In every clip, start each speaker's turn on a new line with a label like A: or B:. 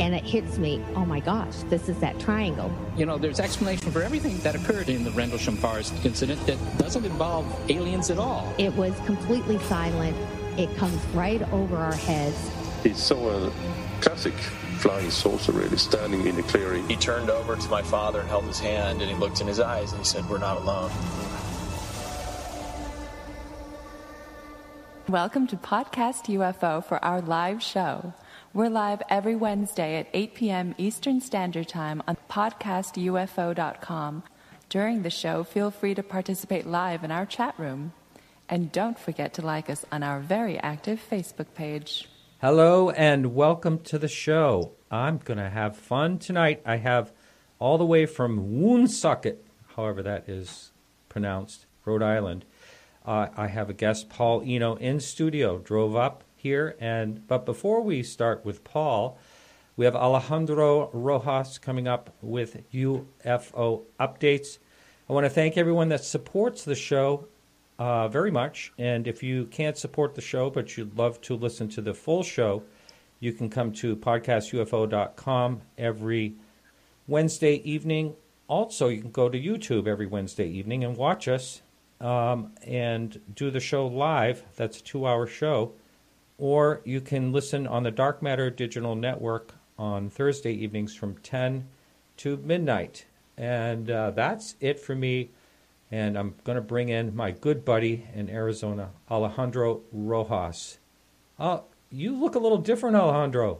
A: and it hits me, oh my gosh, this is that triangle.
B: You know, there's explanation for everything that occurred in the Rendlesham Forest incident that doesn't involve aliens at all.
A: It was completely silent. It comes right over our heads.
C: He saw a classic flying saucer really standing in a clearing.
D: He turned over to my father and held his hand, and he looked in his eyes and he said, "We're not alone."
E: Welcome to Podcast UFO for our live show. We're live every Wednesday at 8 p.m. Eastern Standard Time on podcastufo.com. During the show, feel free to participate live in our chat room. And don't forget to like us on our very active Facebook page.
F: Hello and welcome to the show. I'm going to have fun tonight. I have all the way from Woonsocket, however that is pronounced, Rhode Island. I have a guest, Paul Eno, in studio, drove up here. But before we start with Paul, we have Alejandro Rojas coming up with UFO Updates. I want to thank everyone that supports the show very much. And if you can't support the show, but you'd love to listen to the full show, you can come to podcastufo.com every Wednesday evening. Also, you can go to YouTube every Wednesday evening and watch us and do the show live. That's a 2-hour show. Or you can listen on the Dark Matter Digital Network on Thursday evenings from 10 to midnight. And that's it for me. And I'm going to bring in my good buddy in Arizona, Alejandro Rojas. You look a little different, Alejandro.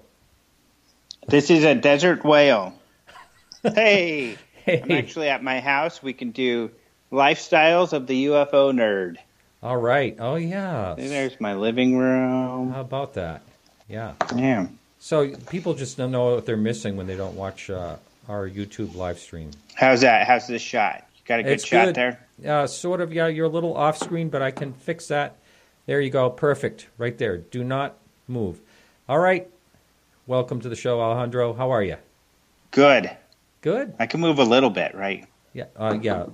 G: This is a desert whale. Hey,
F: Hey.
G: I'm actually at my house. We can do lifestyles of the UFO nerd.
F: All right. Oh, yeah.
G: There's my living room.
F: How about that? Yeah.
G: Yeah.
F: So people just don't know what they're missing when they don't watch our YouTube live stream.
G: How's that? How's this shot? You got a good shot there?
F: Sort of, yeah. You're a little off screen, but I can fix that. There you go. Perfect. Right there. Do not move. All right. Welcome to the show, Alejandro. How are you?
G: Good.
F: Good?
G: I can move a little bit, right?
F: Yeah. Yeah.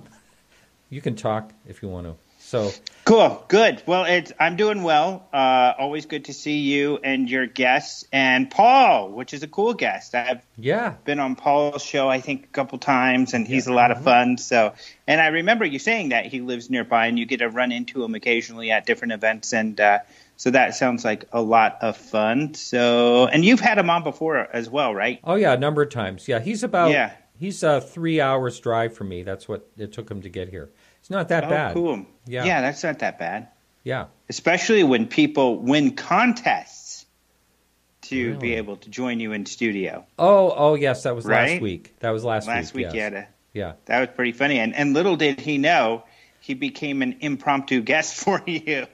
F: You can talk if you want to. So
G: cool. Good. Well, I'm doing well. Always good to see you and your guests and Paul, which is a cool guest. I've been on Paul's show, I think, a couple times, and he's a lot of fun. So, and I remember you saying that he lives nearby, and you get to run into him occasionally at different events, and so that sounds like a lot of fun. So, and you've had him on before as well, right?
F: Oh yeah, a number of times. Yeah, he's 3 hours drive from me. That's what it took him to get here. It's not that bad.
G: Oh, cool.
F: Yeah,
G: that's not that bad.
F: Yeah.
G: Especially when people win contests to be able to join you in studio.
F: Oh, yes, that was
G: right?
F: last week. That was last week.
G: Last week,
F: yes.
G: Yeah. That was pretty funny. And little did he know, he became an impromptu guest for you.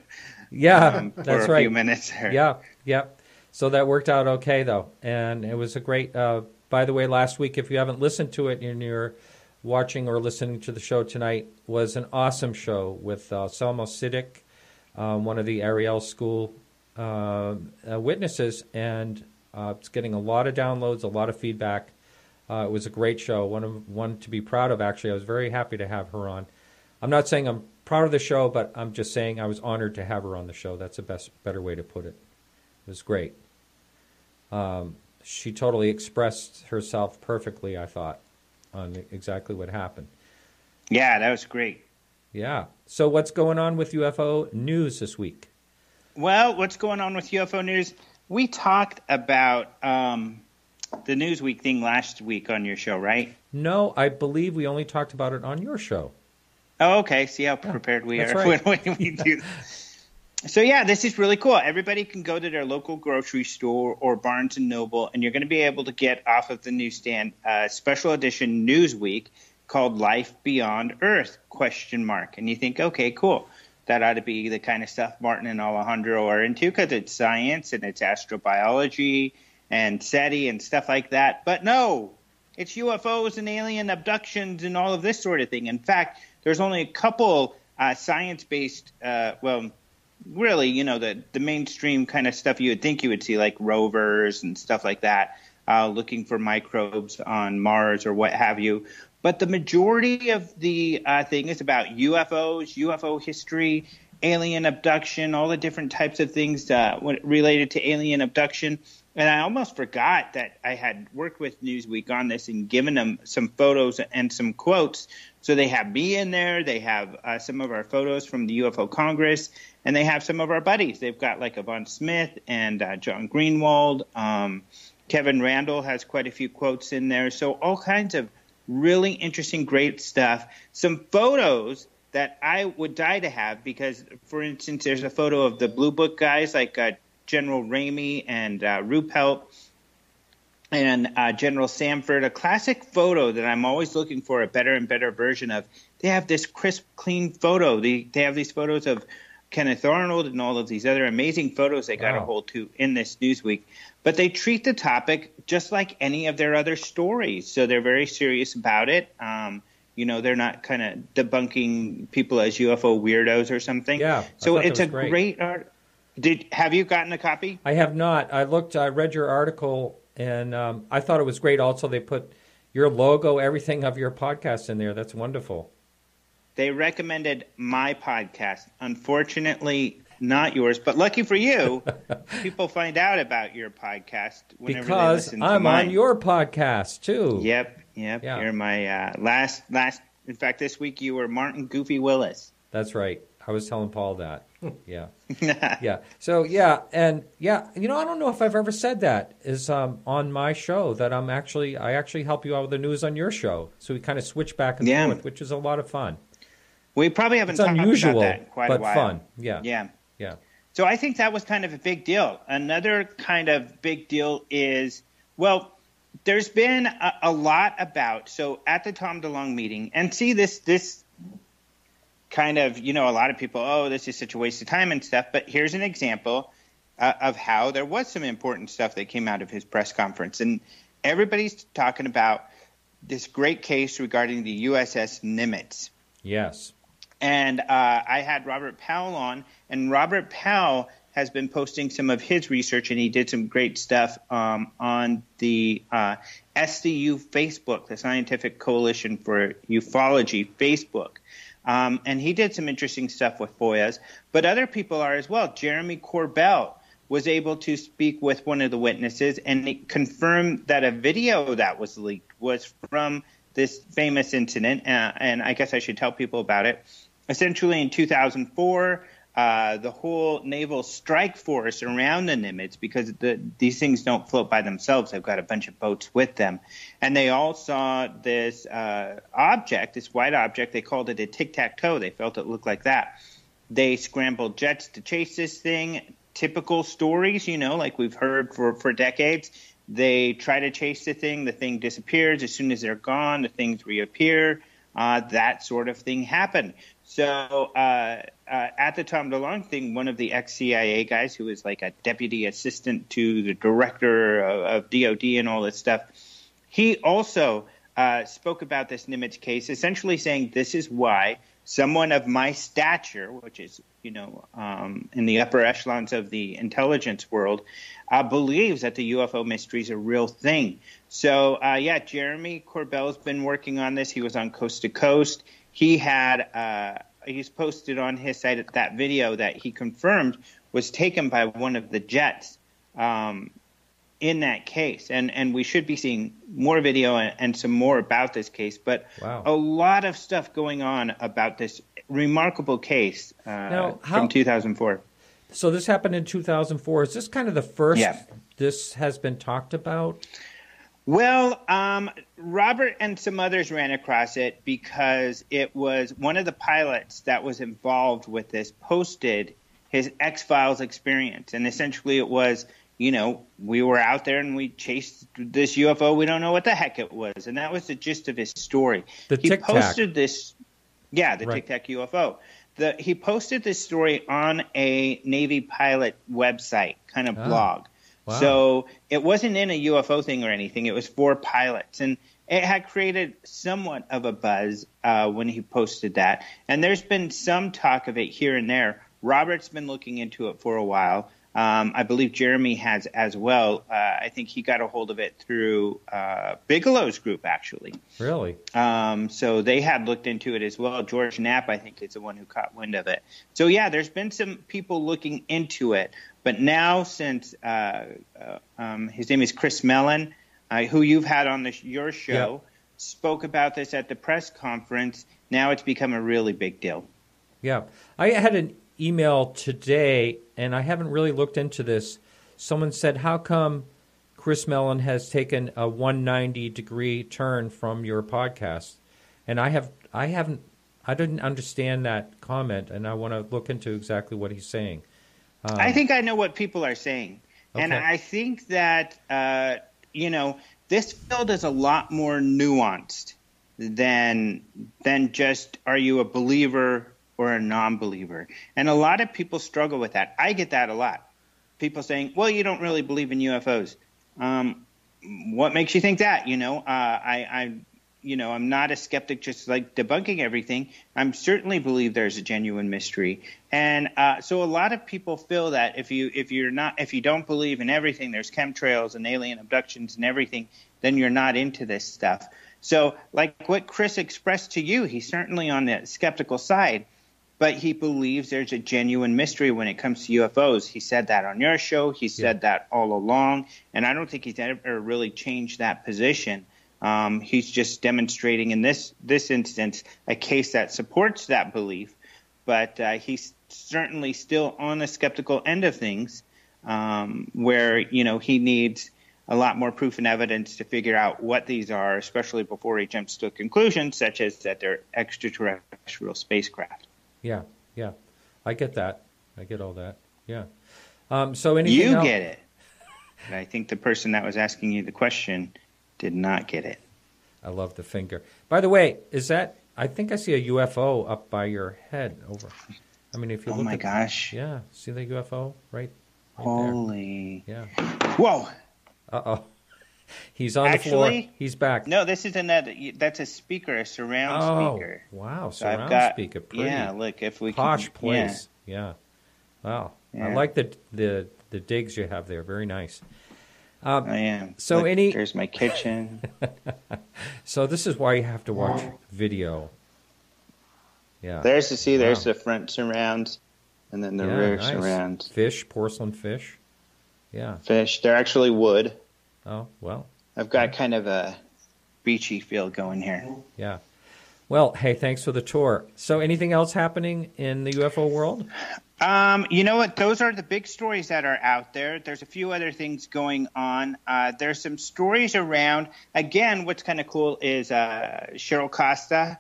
F: Yeah,
G: for
F: that's
G: a
F: right.
G: few minutes there.
F: Yeah. So that worked out okay, though. And it was a great, by the way, last week, if you haven't listened to it and you're watching or listening to the show tonight, was an awesome show with Selma Siddiq, one of the Ariel School witnesses, and it's getting a lot of downloads, a lot of feedback. It was a great show, one to be proud of, actually. I was very happy to have her on. I'm not saying I'm proud of the show, but I'm just saying I was honored to have her on the show. That's a better way to put it. It was great. She totally expressed herself perfectly, I thought, on exactly what happened.
G: Yeah, that was great.
F: Yeah. So what's going on with UFO news this week?
G: Well, what's going on with UFO news? We talked about the Newsweek thing last week on your show, right?
F: No, I believe we only talked about it on your show.
G: Oh, okay. See how prepared we are
F: right.
G: when we do. So, yeah, this is really cool. Everybody can go to their local grocery store or Barnes & Noble, and you're going to be able to get off of the newsstand a special edition Newsweek called Life Beyond Earth, ? And you think, okay, cool. That ought to be the kind of stuff Martin and Alejandro are into because it's science and it's astrobiology and SETI and stuff like that. But no, it's UFOs and alien abductions and all of this sort of thing. In fact, there's only a couple science-based, really, the mainstream kind of stuff you would think you would see, like rovers and stuff like that, looking for microbes on Mars or what have you. But the majority of the thing is about UFOs, UFO history, alien abduction, all the different types of things related to alien abduction. And I almost forgot that I had worked with Newsweek on this and given them some photos and some quotes. So they have me in there. They have some of our photos from the UFO Congress, and they have some of our buddies. They've got like Yvonne Smith and John Greenwald. Kevin Randall has quite a few quotes in there. So all kinds of really interesting, great stuff. Some photos that I would die to have because, for instance, there's a photo of the Blue Book guys like General Ramey and Ruppelt and General Samford, a classic photo that I'm always looking for a better and better version of. They have this crisp, clean photo. They have these photos of Kenneth Arnold and all of these other amazing photos they got a hold to in this Newsweek. But they treat the topic just like any of their other stories. So they're very serious about it. They're not kind of debunking people as UFO weirdos or something.
F: Yeah.
G: So it's a great art. Have you gotten a copy?
F: I have not. I read your article, and I thought it was great. Also, they put your logo, everything of your podcast in there. That's wonderful.
G: They recommended my podcast. Unfortunately, not yours, but lucky for you, people find out about your podcast whenever they listen to mine.
F: Because I'm on your podcast, too.
G: Yep.
F: Yeah.
G: You're my last. In fact, this week you were Martin Goofy Willis.
F: That's right. I was telling Paul that. Yeah. Yeah. So, yeah. And, yeah, I don't know if I've ever said that is on my show that I actually help you out with the news on your show. So we kind of switch back and forth, which is a lot of fun.
G: We probably haven't talked
F: unusual,
G: about that in quite a while.
F: But fun. Yeah.
G: So I think that was kind of a big deal. Another kind of big deal is, well, there's been a lot about, so at the Tom DeLonge meeting, and see this kind of, a lot of people, this is such a waste of time and stuff, but here's an example of how there was some important stuff that came out of his press conference. And everybody's talking about this great case regarding the USS Nimitz.
F: Yes.
G: And I had Robert Powell on, and Robert Powell has been posting some of his research, and he did some great stuff on the SCU Facebook, the Scientific Coalition for Ufology Facebook. And he did some interesting stuff with FOIAs, but other people are as well. Jeremy Corbell was able to speak with one of the witnesses, and he confirmed that a video that was leaked was from this famous incident, and I guess I should tell people about it. Essentially, in 2004, the whole naval strike force around the Nimitz, because these things don't float by themselves, they've got a bunch of boats with them, and they all saw this object, this white object. They called it a tic-tac-toe. They felt it looked like that. They scrambled jets to chase this thing. Typical stories, like we've heard for decades. They try to chase the thing disappears. As soon as they're gone, the things reappear. That sort of thing happened. So at the Tom DeLonge thing, one of the ex-CIA guys who was like a deputy assistant to the director of DOD and all this stuff, he also spoke about this Nimitz case, essentially saying this is why someone of my stature, which is, in the upper echelons of the intelligence world, believes that the UFO mystery is a real thing. So, Jeremy Corbell's been working on this. He was on Coast to Coast. He had he's posted on his site that video that he confirmed was taken by one of the jets in that case. And we should be seeing more video and some more about this case. But a lot of stuff going on about this remarkable case from 2004.
F: So this happened in 2004. Is this kind of the first this has been talked about?
G: Well, Robert and some others ran across it because it was one of the pilots that was involved with this posted his X-Files experience. And essentially it was, we were out there and we chased this UFO. We don't know what the heck it was. And that was the gist of his story. He posted this. Yeah, the Tic Tac UFO. He posted this story on a Navy pilot website, kind of blog. Wow. So it wasn't in a UFO thing or anything. It was for pilots. And it had created somewhat of a buzz when he posted that. And there's been some talk of it here and there. Robert's been looking into it for a while. I believe Jeremy has as well. I think he got a hold of it through Bigelow's group, actually.
F: Really?
G: So they had looked into it as well. George Knapp, I think, is the one who caught wind of it. So, there's been some people looking into it. But now, since his name is Chris Mellon, who you've had on your show, spoke about this at the press conference, now it's become a really big deal.
F: Yeah. I had an email today, and I haven't really looked into this. Someone said, how come Chris Mellon has taken a 190-degree turn from your podcast? And I didn't understand that comment, and I want to look into exactly what he's saying.
G: I think I know what people are saying.
F: Okay.
G: And I think that, this field is a lot more nuanced than just, are you a believer or a non-believer? And a lot of people struggle with that. I get that a lot. People saying, well, you don't really believe in UFOs. What makes you think that? I'm not a skeptic just like debunking everything. I certainly believe there's a genuine mystery. And so a lot of people feel that if you don't believe in everything, there's chemtrails and alien abductions and everything, then you're not into this stuff. So like what Chris expressed to you, he's certainly on the skeptical side, but he believes there's a genuine mystery when it comes to UFOs. He said that on your show. He said that all along. And I don't think he's ever really changed that position. He's just demonstrating in this instance a case that supports that belief, but he's certainly still on the skeptical end of things, where he needs a lot more proof and evidence to figure out what these are, especially before he jumps to conclusions such as that they're extraterrestrial spacecraft.
F: Yeah, I get that. I get all that. Yeah. So anything else?
G: Get it. But I think the person that was asking you the question did not get it.
F: I love the finger. By the way, I think I see a UFO up by your head over. I mean, if you look
G: my gosh.
F: Yeah, see the UFO right
G: Holy.
F: there? Yeah.
G: Whoa.
F: Uh-oh. He's on the floor. He's back.
G: No, this is that's a speaker, a surround speaker.
F: Wow,
G: So
F: surround speaker. Pretty.
G: Yeah, look, if we
F: Posh
G: can.
F: place. Yeah. Wow.
G: Yeah.
F: I like the digs you have there. Very nice.
G: I am.
F: So
G: look, there's my kitchen.
F: So this is why you have to watch video. Yeah.
G: There's the front surrounds, and then the rear surrounds.
F: Fish, porcelain fish. Yeah.
G: Fish. They're actually wood.
F: Oh, well.
G: I've got kind of a beachy feel going here.
F: Yeah. Well, hey, thanks for the tour. So anything else happening in the UFO world?
G: You know what? Those are the big stories that are out there. There's a few other things going on. There's some stories around. Again, what's kind of cool is Cheryl Costa,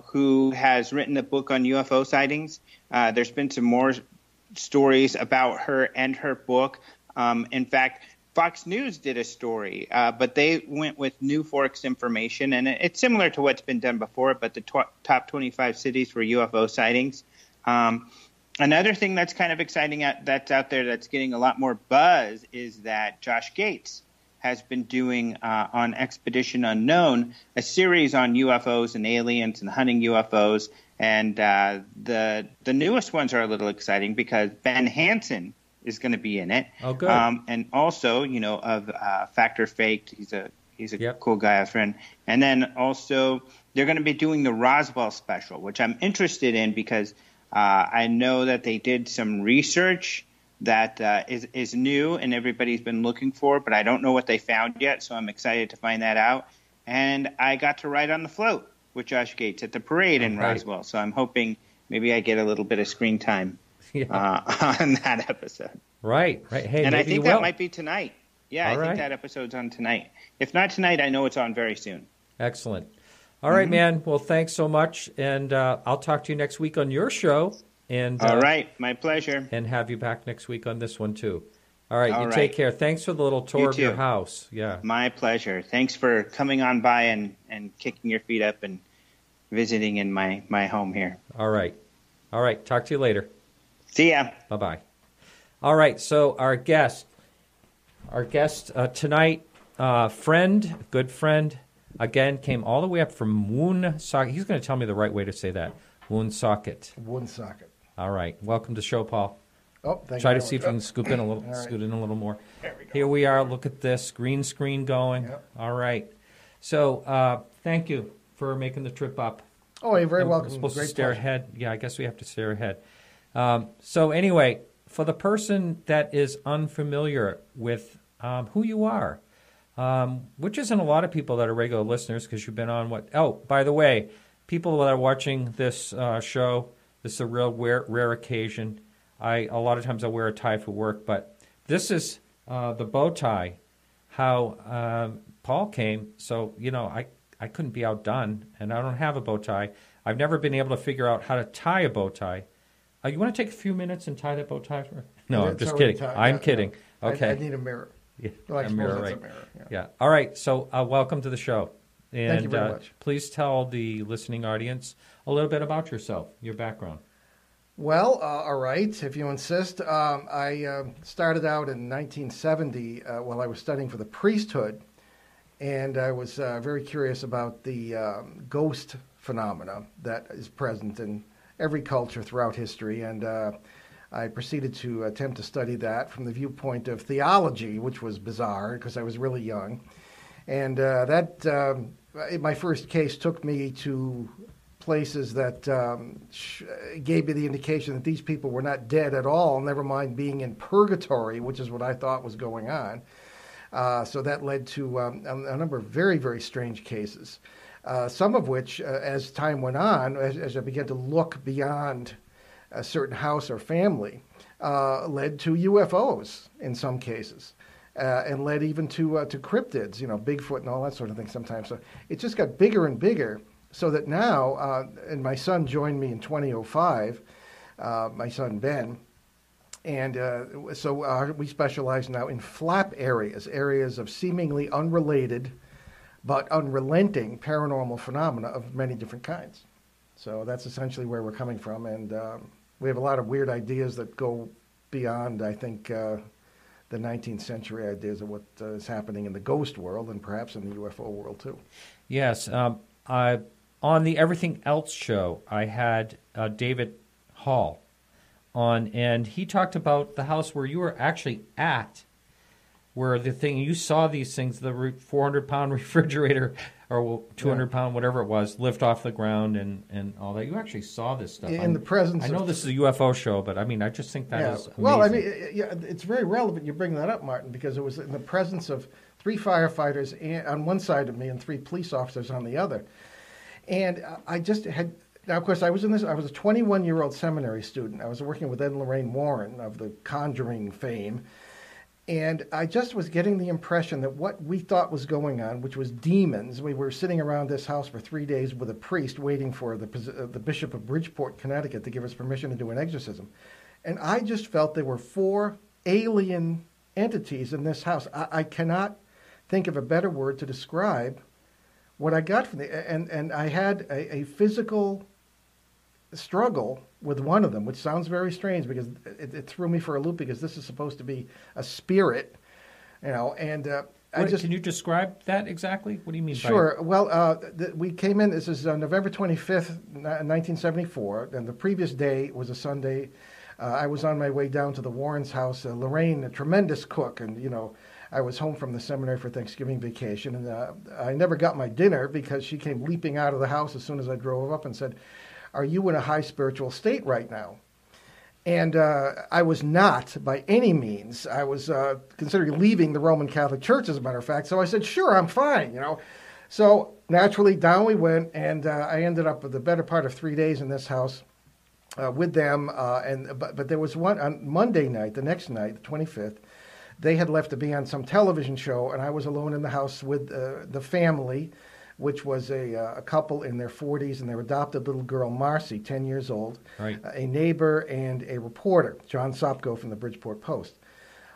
G: who has written a book on UFO sightings. There's been some more stories about her and her book. In fact, Fox News did a story, but they went with New Forks information, and it's similar to what's been done before, but the top 25 cities for UFO sightings. Another thing that's kind of exciting that's out there that's getting a lot more buzz is that Josh Gates has been doing on Expedition Unknown a series on UFOs and aliens and hunting UFOs, and the newest ones are a little exciting because Ben Hansen is going to be in it.
F: Oh, good.
G: And also, of Factor Faked, he's a cool guy, a friend. And then also they're going to be doing the Roswell special, which I'm interested in because I know that they did some research that is new and everybody's been looking for, but I don't know what they found yet, so I'm excited to find that out. And I got to ride on the float with Josh Gates at the parade in Roswell, so I'm hoping maybe I get a little bit of screen time on that episode.
F: Right. Hey,
G: and
F: maybe
G: I think
F: you
G: that
F: will.
G: might be tonight. Yeah,
F: All
G: I think that episode's on tonight. If not tonight, I know it's on very soon.
F: Excellent. All right, man. Well, thanks so much, and I'll talk to you next week on your show. And
G: all right, my pleasure.
F: And have you back next week on this one too. All right, take care. Thanks for the little tour of your house. Yeah,
G: my pleasure. Thanks for coming on by and kicking your feet up and visiting in my home here.
F: All right. Talk to you later.
G: See ya.
F: Bye-bye. All right, so our guest tonight, good friend, again, came all the way up from Woonsocket. He's going to tell me the right way to say that. Woonsocket.
H: Woonsocket.
F: All right. Welcome to the show, Paul.
H: Oh, thank you.
F: Try to see if you can scoot in a little more. Here we are. Look at this green screen going.
H: Yep.
F: All right. So thank you for making the trip up.
H: Oh, you're very welcome.
F: We're supposed
H: Great
F: to stare
H: pleasure.
F: ahead. Yeah, I guess we have to stare ahead. So anyway, for the person that is unfamiliar with who you are, which isn't a lot of people that are regular listeners because you've been on what? Oh, by the way, people that are watching this show, this is a real rare occasion. A lot of times I wear a tie for work, but this is the bow tie, how Paul came. So, I couldn't be outdone, and I don't have a bow tie. I've never been able to figure out how to tie a bow tie. You want to take a few minutes and tie that bow tie for me? No, I'm just kidding. I'm kidding.
H: No.
F: Okay.
H: I need a mirror.
F: Yeah,
H: well,
F: a mirror, right.
H: A mirror.
F: Yeah. All right. So welcome to the show. And,
H: thank you very much.
F: Please tell the listening audience a little bit about yourself, your background.
H: Well, all right, if you insist. I started out in 1970 while I was studying for the priesthood, and I was very curious about the ghost phenomena that is present in every culture throughout history, and I proceeded to attempt to study that from the viewpoint of theology, which was bizarre because I was really young. And my first case took me to places that gave me the indication that these people were not dead at all, never mind being in purgatory, which is what I thought was going on. So that led to a number of very, very strange cases, some of which, as time went on, as I began to look beyond a certain house or family, led to UFOs in some cases, and led even to cryptids, Bigfoot and all that sort of thing sometimes. So it just got bigger and bigger, so that now, and my son joined me in 2005, my son Ben, and so we specialize now in flap areas of seemingly unrelated but unrelenting paranormal phenomena of many different kinds. So that's essentially where we're coming from, and we have a lot of weird ideas that go beyond, I think, the 19th century ideas of what is happening in the ghost world and perhaps in the UFO world too.
F: Yes. On the Everything Else show, I had David Hall on, and he talked about the house where you were actually at, where you saw these things, the 400-pound refrigerator or 200-pound, whatever it was, lift off the ground and all that. You actually saw this stuff.
H: In the presence
F: I know this is a UFO show, but I just think that is amazing.
H: Well, it's very relevant you bring that up, Martin, because it was in the presence of 3 firefighters on one side of me and 3 police officers on the other. And I just had... Now, of course, I was a 21-year-old seminary student. I was working with Ed and Lorraine Warren of the Conjuring fame. And I just was getting the impression that what we thought was going on, which was demons, we were sitting around this house for 3 days with a priest waiting for the Bishop of Bridgeport, Connecticut, to give us permission to do an exorcism. And I just felt there were 4 alien entities in this house. I cannot think of a better word to describe what I got from and I had a physical struggle with one of them, which sounds very strange because it threw me for a loop, because this is supposed to be a spirit, and
F: can you describe that exactly? What do you mean?
H: Sure. Well, we came in, this is November 25th, 1974, and the previous day was a Sunday. I was on my way down to the Warrens' house. Lorraine, a tremendous cook, and, I was home from the seminary for Thanksgiving vacation, and I never got my dinner because she came leaping out of the house as soon as I drove up and said, "Are you in a high spiritual state right now?" And I was not by any means. I was considering leaving the Roman Catholic Church, as a matter of fact. So I said, "Sure, I'm fine," So naturally, down we went, and I ended up with the better part of 3 days in this house with them. But there was one on Monday night, the next night, the 25th. They had left to be on some television show, and I was alone in the house with the family, which was a couple in their 40s and their adopted little girl, Marcy, 10 years old,
F: right.
H: A neighbor, and a reporter, John Sopko from the Bridgeport Post.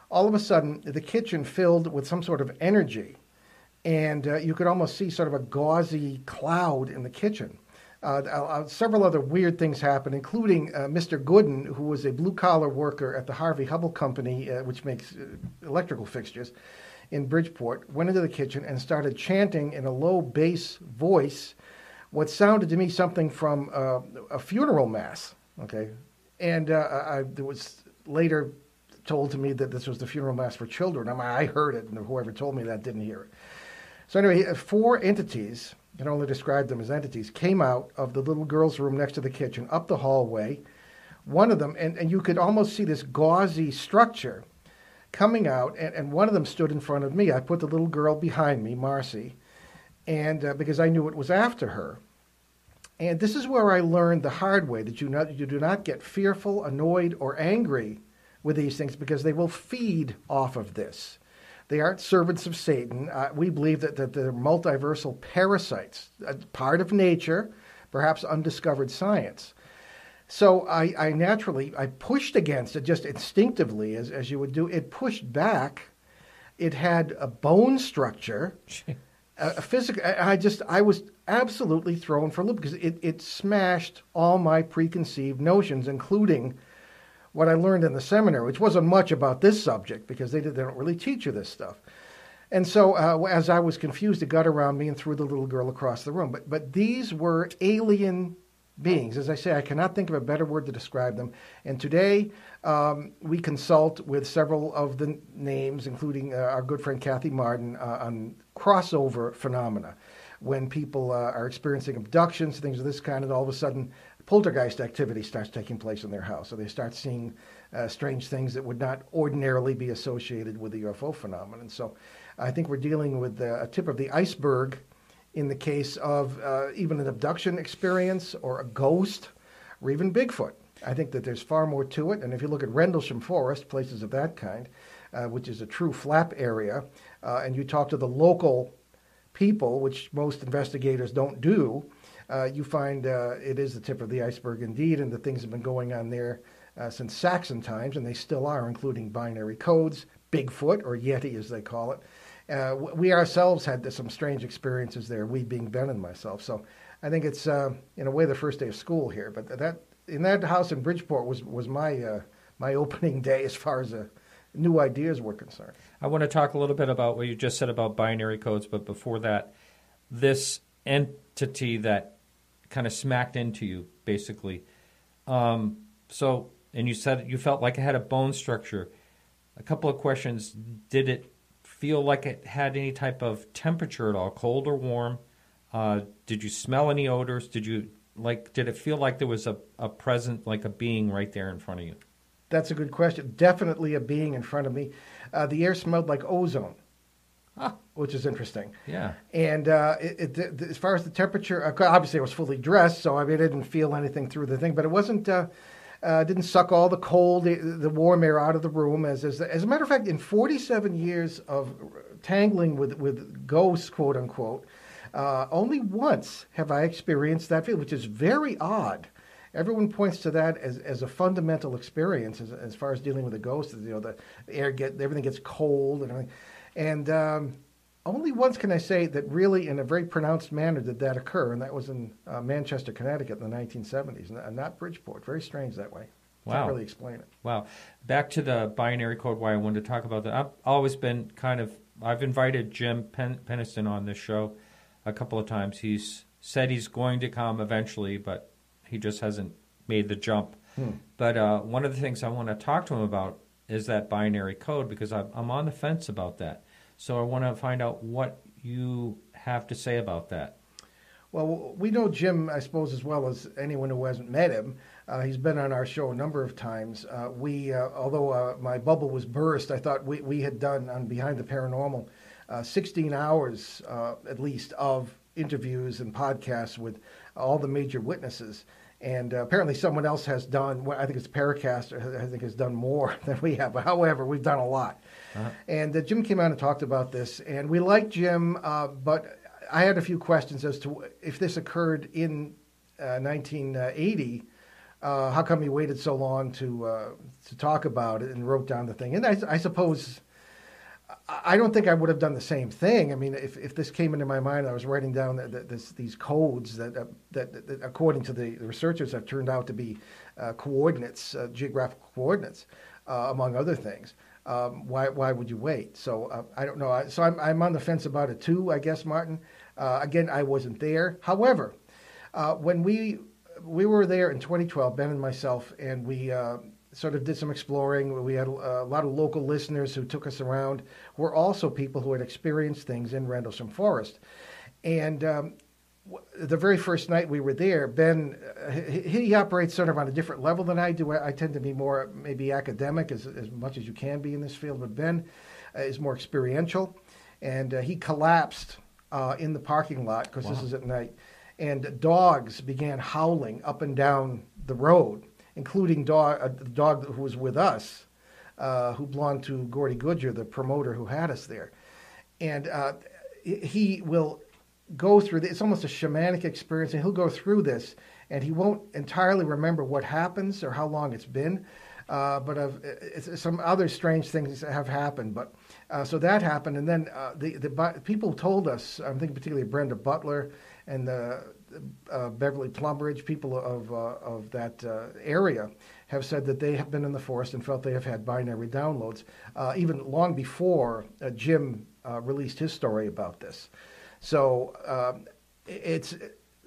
H: All of a sudden, the kitchen filled with some sort of energy, and you could almost see sort of a gauzy cloud in the kitchen. Several other weird things happened, including Mr. Gooden, who was a blue-collar worker at the Harvey Hubble Company, which makes electrical fixtures, in Bridgeport, went into the kitchen and started chanting in a low bass voice what sounded to me something from a funeral mass, okay? And it was later told to me that this was the funeral mass for children. I heard it, and whoever told me that didn't hear it. So anyway, 4 entities, you can only describe them as entities, came out of the little girl's room next to the kitchen, up the hallway, one of them, and you could almost see this gauzy structure coming out, and one of them stood in front of me. I put the little girl behind me, Marcy, and because I knew it was after her. And this is where I learned the hard way that you do not get fearful, annoyed, or angry with these things, because they will feed off of this. They aren't servants of Satan. We believe that they're multiversal parasites, part of nature, perhaps undiscovered science. So I naturally pushed against it just instinctively, as you would do. It pushed back. It had a bone structure, a physical. I was absolutely thrown for a loop, because it smashed all my preconceived notions, including what I learned in the seminary, which wasn't much about this subject, because they don't really teach you this stuff. And so as I was confused, it got around me and threw the little girl across the room. But these were alien beings. As I say, I cannot think of a better word to describe them. And today we consult with several of the names, including our good friend Kathy Martin, on crossover phenomena. When people are experiencing abductions, things of this kind, and all of a sudden poltergeist activity starts taking place in their house. So they start seeing strange things that would not ordinarily be associated with the UFO phenomenon. So I think we're dealing with a tip of the iceberg in the case of even an abduction experience or a ghost or even Bigfoot. I think that there's far more to it. And if you look at Rendlesham Forest, places of that kind, which is a true flap area, and you talk to the local people, which most investigators don't do, you find it is the tip of the iceberg indeed, and the things have been going on there since Saxon times, and they still are, including binary codes, Bigfoot, or Yeti as they call it. We ourselves had some strange experiences there, we being Ben and myself. So I think it's, in a way, the first day of school here. But that house in Bridgeport was my opening day as far as new ideas were concerned.
F: I want to talk a little bit about what you just said about binary codes, but before that, this entity that kind of smacked into you, basically. And you said you felt like it had a bone structure. A couple of questions. Did it feel like it had any type of temperature at all, cold or warm? Did you smell any odors? Did it feel like there was a present, like a being right there in front of you?
H: That's a good question. Definitely a being in front of me. The air smelled like ozone, which is interesting.
F: Yeah.
H: And as far as the temperature, obviously I was fully dressed, so I didn't feel anything through the thing, but it wasn't, didn't suck all the cold, the warm air out of the room. As a matter of fact, in 47 years of tangling with ghosts, quote unquote, only once have I experienced that feeling, which is very odd. Everyone points to that as a fundamental experience as far as dealing with a ghost. The air everything gets cold and everything. And only once can I say that really in a very pronounced manner did that occur, and that was in Manchester, Connecticut in the 1970s, not Bridgeport. Very strange that way.
F: Wow.
H: Can't really explain it.
F: Wow. Back to the binary code, why I wanted to talk about that. I've always been I've invited Jim Peniston on this show a couple of times. He's said he's going to come eventually, but he just hasn't made the jump. But one of the things I want to talk to him about is that binary code, because I'm on the fence about that. So I want to find out what you have to say about that.
H: Well, we know Jim, I suppose, as well as anyone who hasn't met him. He's been on our show a number of times. Although my bubble was burst, I thought we had done on Behind the Paranormal 16 hours at least of interviews and podcasts with all the major witnesses. And apparently someone else has done, I think it's Paracast, I think has done more than we have. But however, we've done a lot. Uh-huh. And Jim came out and talked about this. And we like Jim, but I had a few questions as to if this occurred in 1980, how come he waited so long to talk about it and wrote down the thing? And I suppose, I don't think I would have done the same thing. I mean, if this came into my mind, I was writing down these codes that according to the researchers, have turned out to be coordinates, geographical coordinates, among other things. Why would you wait? So I don't know. So I'm on the fence about it too, I guess, Martin. Again, I wasn't there. However, when we were there in 2012, Ben and myself, and we sort of did some exploring. We had a lot of local listeners who took us around, who were also people who had experienced things in Rendlesham Forest. And the very first night we were there, Ben, he operates sort of on a different level than I do. I tend to be more maybe academic as much as you can be in this field, but Ben is more experiential. And he collapsed in the parking lot because this is at night. And dogs began howling up and down the road, including the dog who was with us, who belonged to Gordy Goodger, the promoter who had us there. And he will go through this. It's almost a shamanic experience, and he'll go through this, and he won't entirely remember what happens or how long it's been, but some other strange things have happened. But so that happened, and then the people told us, I'm thinking particularly Brenda Butler and Beverly Plumbridge, people of that area, have said that they have been in the forest and felt they have had binary downloads, even long before Jim released his story about this. So it's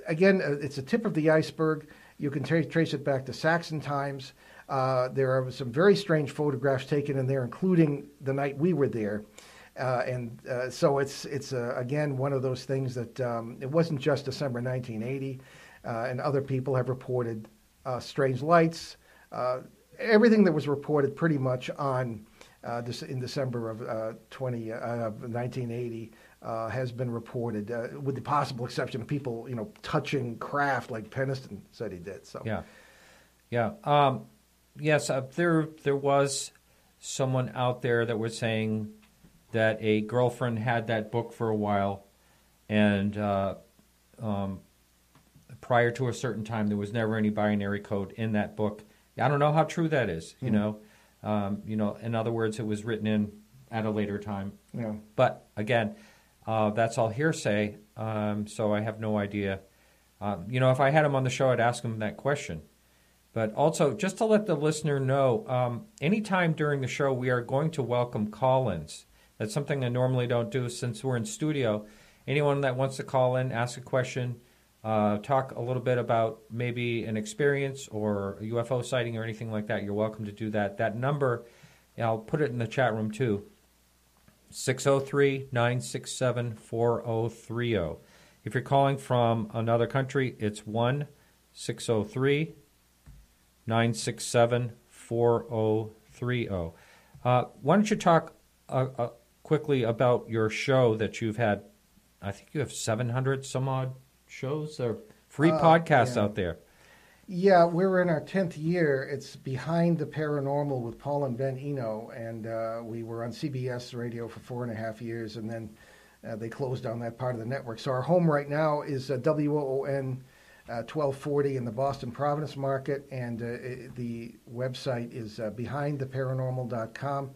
H: a tip of the iceberg. You can trace it back to Saxon times. There are some very strange photographs taken in there, including the night we were there. So it's again one of those things that it wasn't just December 1980, and other people have reported strange lights. Everything that was reported pretty much on in December of 1980 has been reported, with the possible exception of people touching craft like Peniston said he did. So
F: yes, there was someone out there that was saying that a girlfriend had that book for a while, and prior to a certain time, there was never any binary code in that book. I don't know how true that is. In other words, it was written in at a later time.
H: Yeah.
F: But again, that's all hearsay. So I have no idea. If I had him on the show, I'd ask him that question. But also, just to let the listener know, anytime during the show, we are going to welcome call-ins. That's something I normally don't do since we're in studio. Anyone that wants to call in, ask a question, talk a little bit about maybe an experience or a UFO sighting or anything like that, you're welcome to do that. That number, I'll put it in the chat room too, 603-967-4030. If you're calling from another country, it's 1-603-967-4030. Why don't you talk quickly about your show that you've had? I think you have 700 some odd shows or free podcasts out there.
H: Yeah, we're in our 10th year. It's Behind the Paranormal with Paul and Ben Eno, and we were on CBS radio for 4.5 years, and then they closed down that part of the network. So our home right now is WOON 1240 in the Boston Providence market, and the website is behindtheparanormal.com.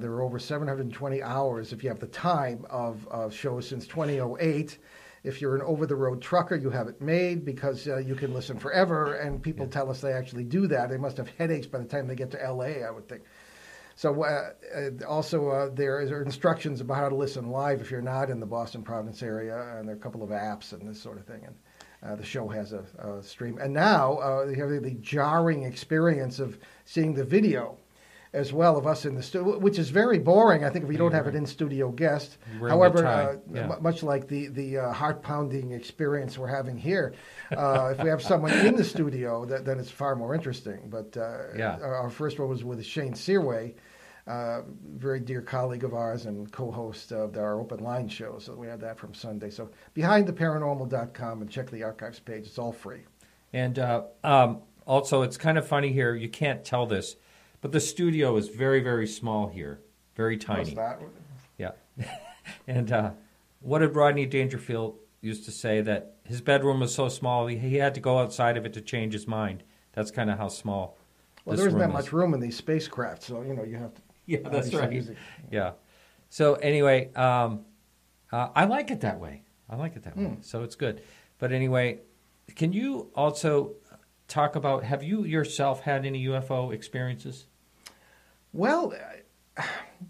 H: There are over 720 hours, if you have the time, of shows since 2008. If you're an over-the-road trucker, you have it made because you can listen forever, and people tell us they actually do that. They must have headaches by the time they get to L.A., I would think. So also there are instructions about how to listen live if you're not in the Boston Providence area, and there are a couple of apps and this sort of thing. And the show has a stream. And now you have the jarring experience of seeing the video as well of us in the studio, which is very boring, I think, if you don't have an in-studio guest. However, much like the heart-pounding experience we're having here, if we have someone in the studio, then it's far more interesting. But our first one was with Shane Searway, very dear colleague of ours and co-host of our Open Line show. So we had that from Sunday. So behindtheparanormal.com, and check the archives page. It's all free. And
F: also, it's kind of funny here. You can't tell this, but the studio is very, very small here, very tiny. Yeah. And what did Rodney Dangerfield used to say, that his bedroom was so small he had to go outside of it to change his mind? That's kind of how small.
H: Well, there isn't that much room in these spacecraft, so you have to.
F: Yeah, that's right. Yeah. So anyway, I like it that way. way. So it's good. But anyway, can you also talk about, have you yourself had any UFO experiences?
H: Well,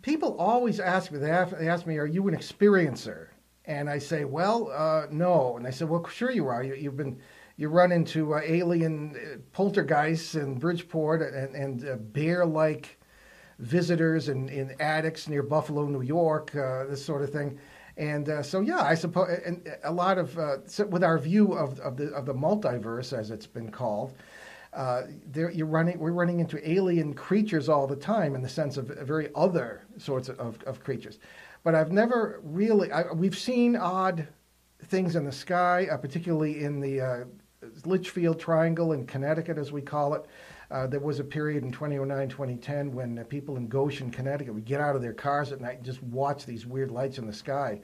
H: people always ask me, they ask me, are you an experiencer? And I say, well, no. And they say, well, sure you are. You run into alien poltergeists in Bridgeport and bear-like visitors in attics near Buffalo, New York, this sort of thing. And so, yeah, I suppose, and a lot of with our view of the multiverse, as it's been called, we're running into alien creatures all the time in the sense of very other sorts of creatures. But I've never really, we've seen odd things in the sky, particularly in the Litchfield Triangle in Connecticut, as we call it. There was a period in 2009, 2010 when people in Goshen, Connecticut would get out of their cars at night and just watch these weird lights in the sky,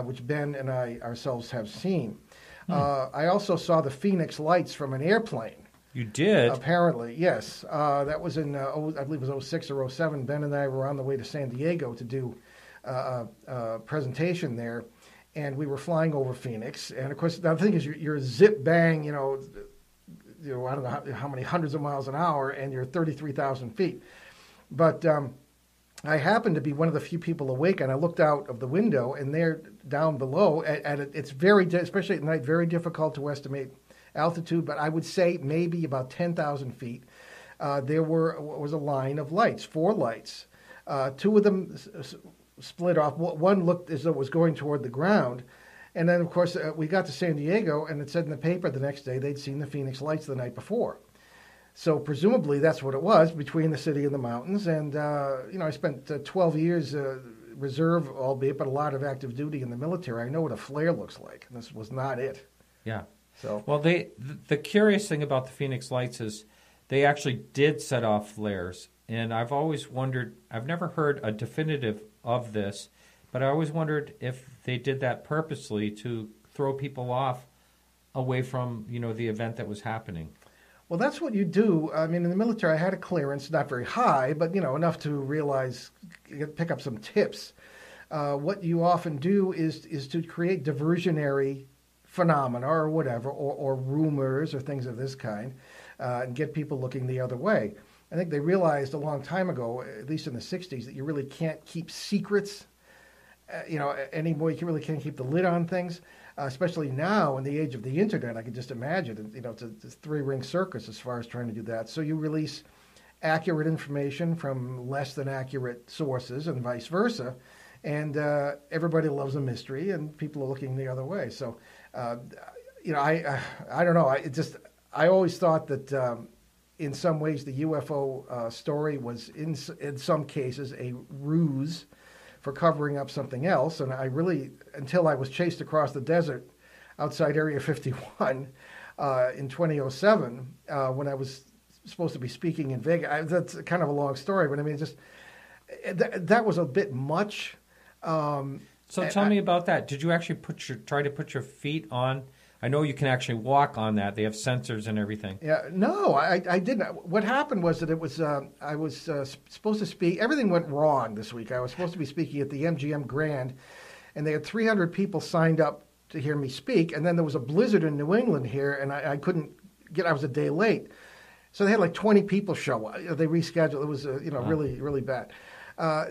H: which Ben and I ourselves have seen. I also saw the Phoenix lights from an airplane.
F: You did?
H: Apparently, yes. That was in, I believe it was 06 or 07. Ben and I were on the way to San Diego to do a presentation there, and we were flying over Phoenix. And, of course, the thing is, you're zip bang, I don't know how many hundreds of miles an hour, and you're 33,000 feet. But I happened to be one of the few people awake, and I looked out of the window, and there down below, it's very, especially at night, very difficult to estimate altitude, but I would say maybe about 10,000 feet. There was a line of lights, 4 lights. 2 of them split off. One looked as though it was going toward the ground. And then, of course, we got to San Diego, and it said in the paper the next day they'd seen the Phoenix lights the night before. So presumably that's what it was, between the city and the mountains. And, I spent 12 years reserve, albeit, but a lot of active duty in the military. I know what a flare looks like, and this was not it.
F: Yeah.
H: So,
F: well, the curious thing about the Phoenix lights is they actually did set off flares. And I've always wondered, I've never heard a definitive of this, but I always wondered if they did that purposely to throw people off away from, the event that was happening.
H: Well, that's what you do. I mean, in the military, I had a clearance, not very high, but, enough to realize, pick up some tips. What you often do is to create diversionary phenomena or whatever, or rumors or things of this kind, and get people looking the other way. I think they realized a long time ago, at least in the 60s, that you really can't keep secrets anymore. You really can't keep the lid on things, especially now in the age of the internet. I can just imagine, it's a 3-ring circus as far as trying to do that. So you release accurate information from less than accurate sources and vice versa. And everybody loves a mystery, and people are looking the other way. So, I don't know. I always thought that in some ways the UFO story was in some cases a ruse for covering up something else. And I really, until I was chased across the desert outside Area 51 in 2007, when I was supposed to be speaking in Vegas. That's kind of a long story, but I mean, that was a bit much.
F: So tell me about that. Did you actually try to put your feet on? I know you can actually walk on that. They have sensors and everything. Yeah,
H: no, I didn't. What happened was that it was I was supposed to speak. Everything went wrong this week. I was supposed to be speaking at the MGM Grand, and they had 300 people signed up to hear me speak. And then there was a blizzard in New England here, and I couldn't get. I was a day late, so they had like 20 people show up. They rescheduled. It was really, really bad.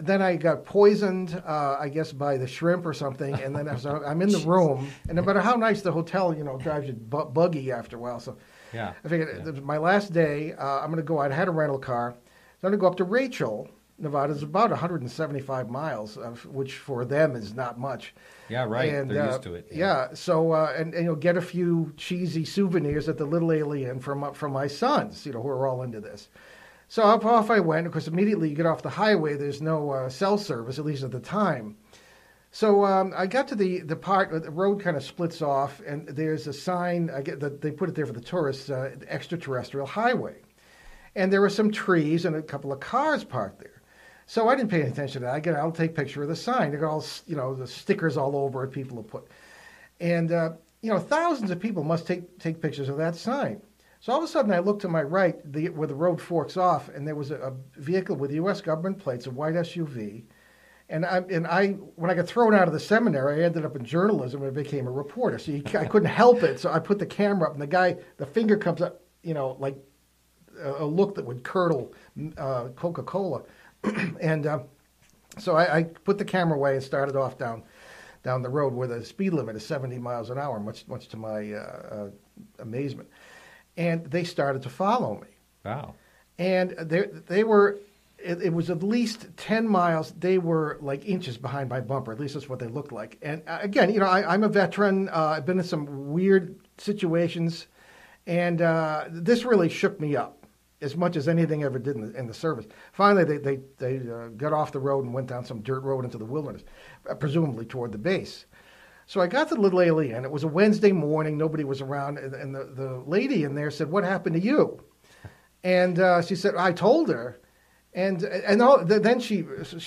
H: Then I got poisoned, I guess, by the shrimp or something. And then I'm in the room, and no matter how nice the hotel, drives you buggy after a while. So
F: yeah,
H: I figured it was my last day. I'm going to go out. I had a rental car. So I'm going to go up to Rachel, Nevada. It's about 175 miles, which for them is not much.
F: Yeah, right. And, they're used to it.
H: Yeah. So and get a few cheesy souvenirs at the Little Alien from my sons, who are all into this. So off I went. Of course, immediately you get off the highway, there's no cell service, at least at the time. So I got to the part where the road kind of splits off, and there's a sign. They put it there for the tourists, extraterrestrial highway. And there were some trees and a couple of cars parked there. So I didn't pay any attention to that. I'll take a picture of the sign. They got all, the stickers all over it people have put. And, thousands of people must take pictures of that sign. So all of a sudden, I looked to my right, where the road forks off, and there was a vehicle with U.S. government plates, a white SUV. And when I got thrown out of the seminary, I ended up in journalism and became a reporter. So I couldn't help it. So I put the camera up, and the finger comes up, like a look that would curdle Coca-Cola. And so I put the camera away and started off down the road where the speed limit is 70 miles an hour, much to my amazement. And they started to follow me.
F: Wow.
H: And they were, it was at least 10 miles. They were like inches behind my bumper. At least that's what they looked like. And again, I'm a veteran. I've been in some weird situations, and this really shook me up as much as anything ever did in the service. Finally, they got off the road and went down some dirt road into the wilderness, presumably toward the base. So I got to the little alien. It was a Wednesday morning. Nobody was around, and the lady in there said, "What happened to you?" And she said, "I told her." And then she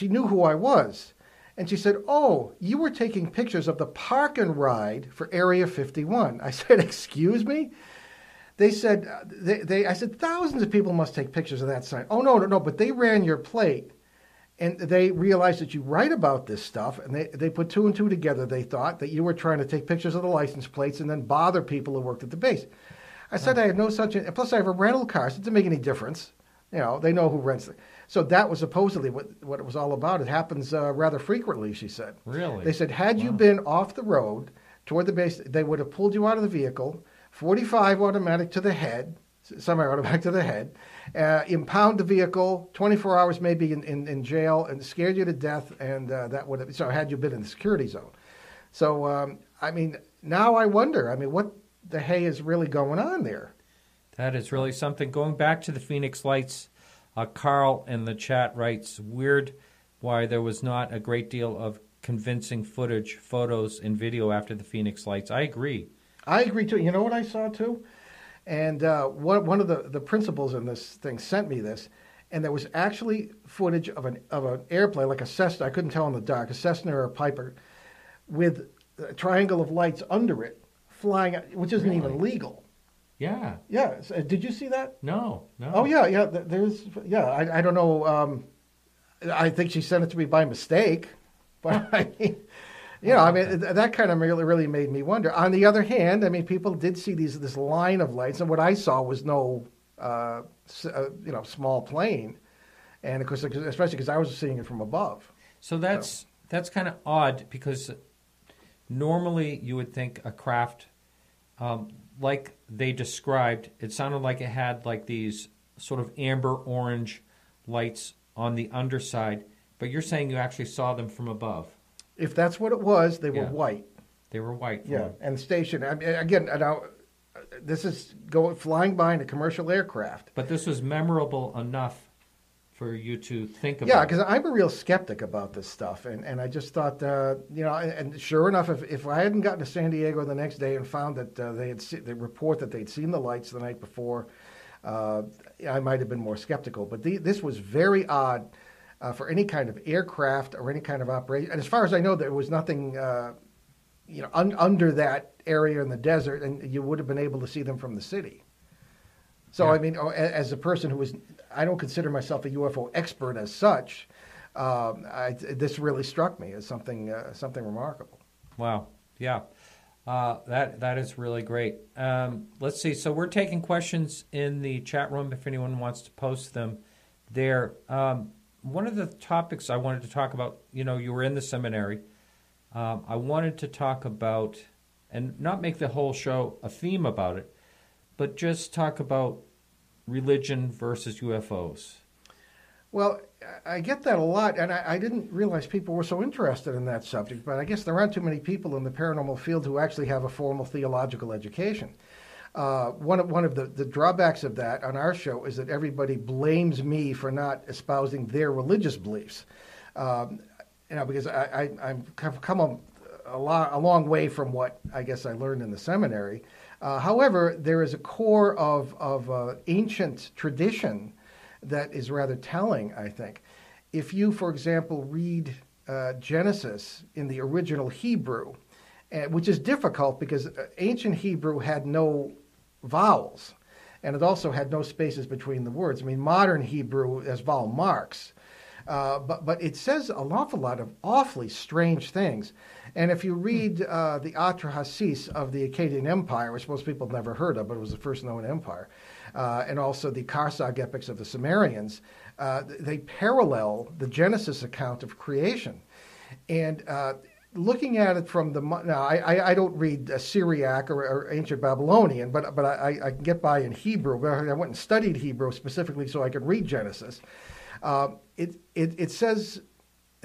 H: knew who I was. And she said, "Oh, you were taking pictures of the park and ride for Area 51. I said, "Excuse me?" They said, I said, "Thousands of people must take pictures of that sign." "Oh, no, but they ran your plate. And they realized that you write about this stuff, and they put two and two together. They thought that you were trying to take pictures of the license plates and then bother people who worked at the base." I said, "I had no such... Plus, I have a rental car, so it didn't make any difference. They know who rents it." So that was supposedly what it was all about. It happens rather frequently, she said.
F: Really?
H: They said, had you been off the road toward the base, they would have pulled you out of the vehicle, 45 automatic to the head, semi-automatic to the head, impound the vehicle, 24 hours maybe in jail, and scared you to death, and that would have... So had you been in the security zone. So, now I wonder, what the hay is really going on there?
F: That is really something. Going back to the Phoenix Lights, Carl in the chat writes, "Weird why there was not a great deal of convincing footage, photos, and video after the Phoenix Lights." I agree. I agree, too. You know what I saw, too? And one of the principals in this thing sent me this, and there was actually footage of an airplane, like a Cessna, I couldn't tell in the dark, a Cessna or a Piper, with a triangle of lights under it, flying, which isn't even legal. Yeah.
H: Yeah. Did you see that?
F: No.
H: Oh, yeah. I don't know. I think she sent it to me by mistake, but that kind of really made me wonder. On the other hand, people did see this line of lights, and what I saw was no, small plane, and of course, especially because I was seeing it from above. So that's kind of odd, because normally you would think a craft, like they described, it sounded like it had like these sort of amber orange lights on the underside, but you're saying you actually saw them from above. If that's what it was, they were white. They were white. Yeah, and stationed. Again, now, this is flying by in a commercial aircraft. But this was memorable enough for you to think about. Yeah, because I'm a real skeptic about this stuff, and I just thought, and sure enough, if I hadn't gotten to San Diego the next day and found that they report that they'd seen the lights the night before, I might have been more skeptical. But this was very odd for any kind of aircraft or any kind of operation. And as far as I know, there was nothing, under that area in the desert, and you would have been able to see them from the city. So, as a person I don't consider myself a UFO expert as such, this really struck me as something remarkable. Wow. Yeah. That is really great. Let's see. So we're taking questions in the chat room if anyone wants to post them there. One of the topics I wanted to talk about, you were in the seminary. I wanted to talk about, and not make the whole show a theme about it, but just talk about religion versus UFOs. Well, I get that a lot, and I didn't realize people were so interested in that subject, but I guess there aren't too many people in the paranormal field who actually have a formal theological education. One of the drawbacks of that on our show is that everybody blames me for not espousing their religious beliefs. Because I've come a long way from what I guess I learned in the seminary. However, there is a core of ancient tradition that is rather telling, I think. If you, for example, read Genesis in the original Hebrew, which is difficult because ancient Hebrew had no vowels, and it also had no spaces between the words. Modern Hebrew has vowel marks. But it says an awful lot of awfully strange things. And if you read the Atrahasis of the Akkadian Empire, which most people have never heard of, but it was the first known empire, and also the Karsag epics of the Sumerians, they parallel the Genesis account of creation. And looking at it from I don't read Syriac or ancient Babylonian, but I can get by in Hebrew. I went and studied Hebrew specifically so I could read Genesis. It says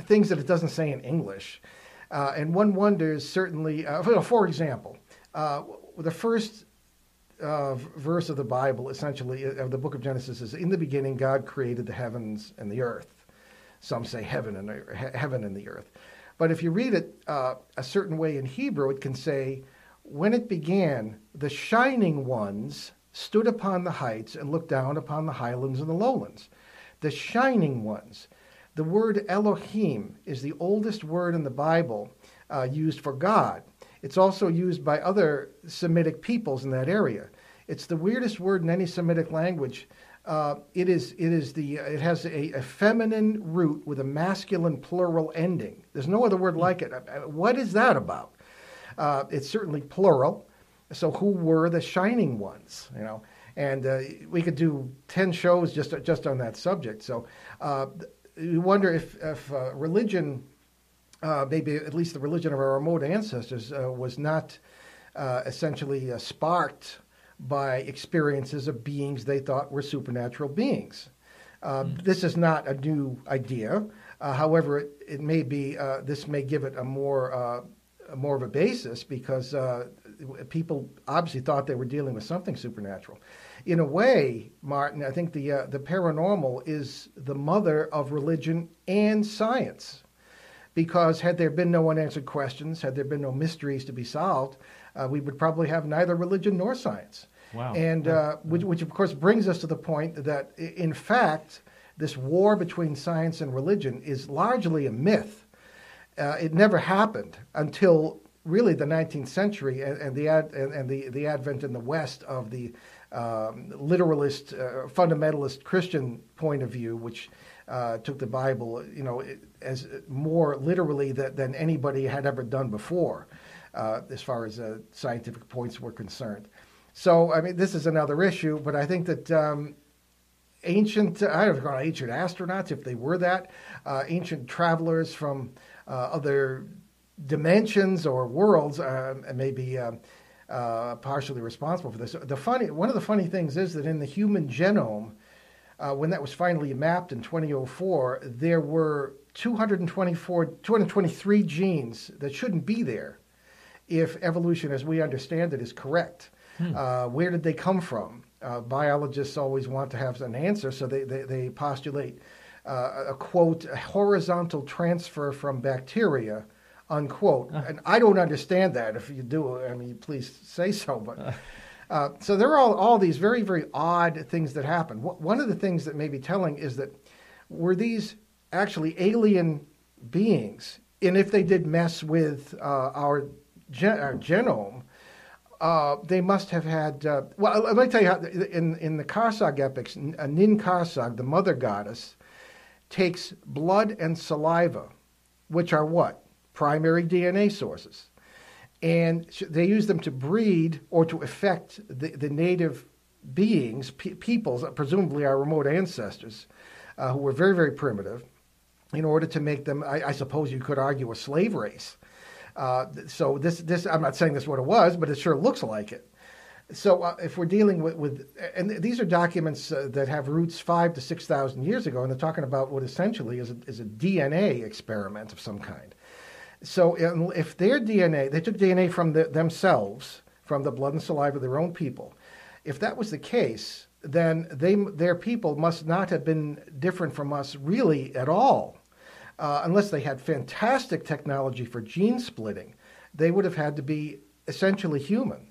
H: things that it doesn't say in English. And one wonders, certainly, for example, the first verse of the Bible, essentially, of the book of Genesis is, in the beginning, God created the heavens and the earth. Some say heaven and the earth. But if you read it a certain way in Hebrew, it can say, when it began, the shining ones stood upon the heights and looked down upon the highlands and the lowlands. The shining ones. The word Elohim is the oldest word in the Bible used for God. It's also used by other Semitic peoples in that area. It's the weirdest word in any Semitic language. It has a feminine root with a masculine plural ending. There's no other word like it. What is that about? It's certainly plural. So who were the shining ones? And we could do 10 shows just on that subject. So you wonder if religion, maybe at least the religion of our remote ancestors, was not essentially sparked by experiences of beings they thought were supernatural beings. This is not a new idea. However, it may be. This may give it a more of a basis, because people obviously thought they were dealing with something supernatural. In a way, Martin, I think the paranormal is the mother of religion and science, because had there been no unanswered questions, had there been no mysteries to be solved, we would probably have neither religion nor science.
F: Wow.
H: And which of course brings us to the point that, in fact, this war between science and religion is largely a myth. It never happened until really the 19th century and the advent in the West of the literalist, fundamentalist Christian point of view, which took the Bible, as more literally than anybody had ever done before, as far as scientific points were concerned. So, I mean, this is another issue, but I think that ancient astronauts, if they were that, ancient travelers from other dimensions or worlds may be partially responsible for this. One of the funny things is that in the human genome, when that was finally mapped in 2004, there were 223 genes that shouldn't be there if evolution as we understand it is correct. Where did they come from? Biologists always want to have an answer, so they postulate a quote, a horizontal transfer from bacteria, unquote. And I don't understand that. If you do, I mean, please say so. But so there are all these very, very odd things that happen. One of the things that may be telling is that were these actually alien beings, and if they did mess with our genome, they must have had. Well, let me tell you how. In the Karsag epics, Nin Karsag, the mother goddess, takes blood and saliva, which are what? Primary DNA sources. And they use them to breed or to affect the native beings, peoples, presumably our remote ancestors, who were very, very primitive, in order to make them, I suppose you could argue, a slave race. So this, I'm not saying this is what it was, but it sure looks like it. So if we're dealing with and these are documents that have roots 5,000 to 6,000 years ago, and they're talking about what essentially is a DNA experiment of some kind. So if their DNA, they took DNA from themselves, from the blood and saliva of their own people. If that was the case, then their people must not have been different from us really at all. Unless they had fantastic technology for gene splitting, they would have had to be essentially human.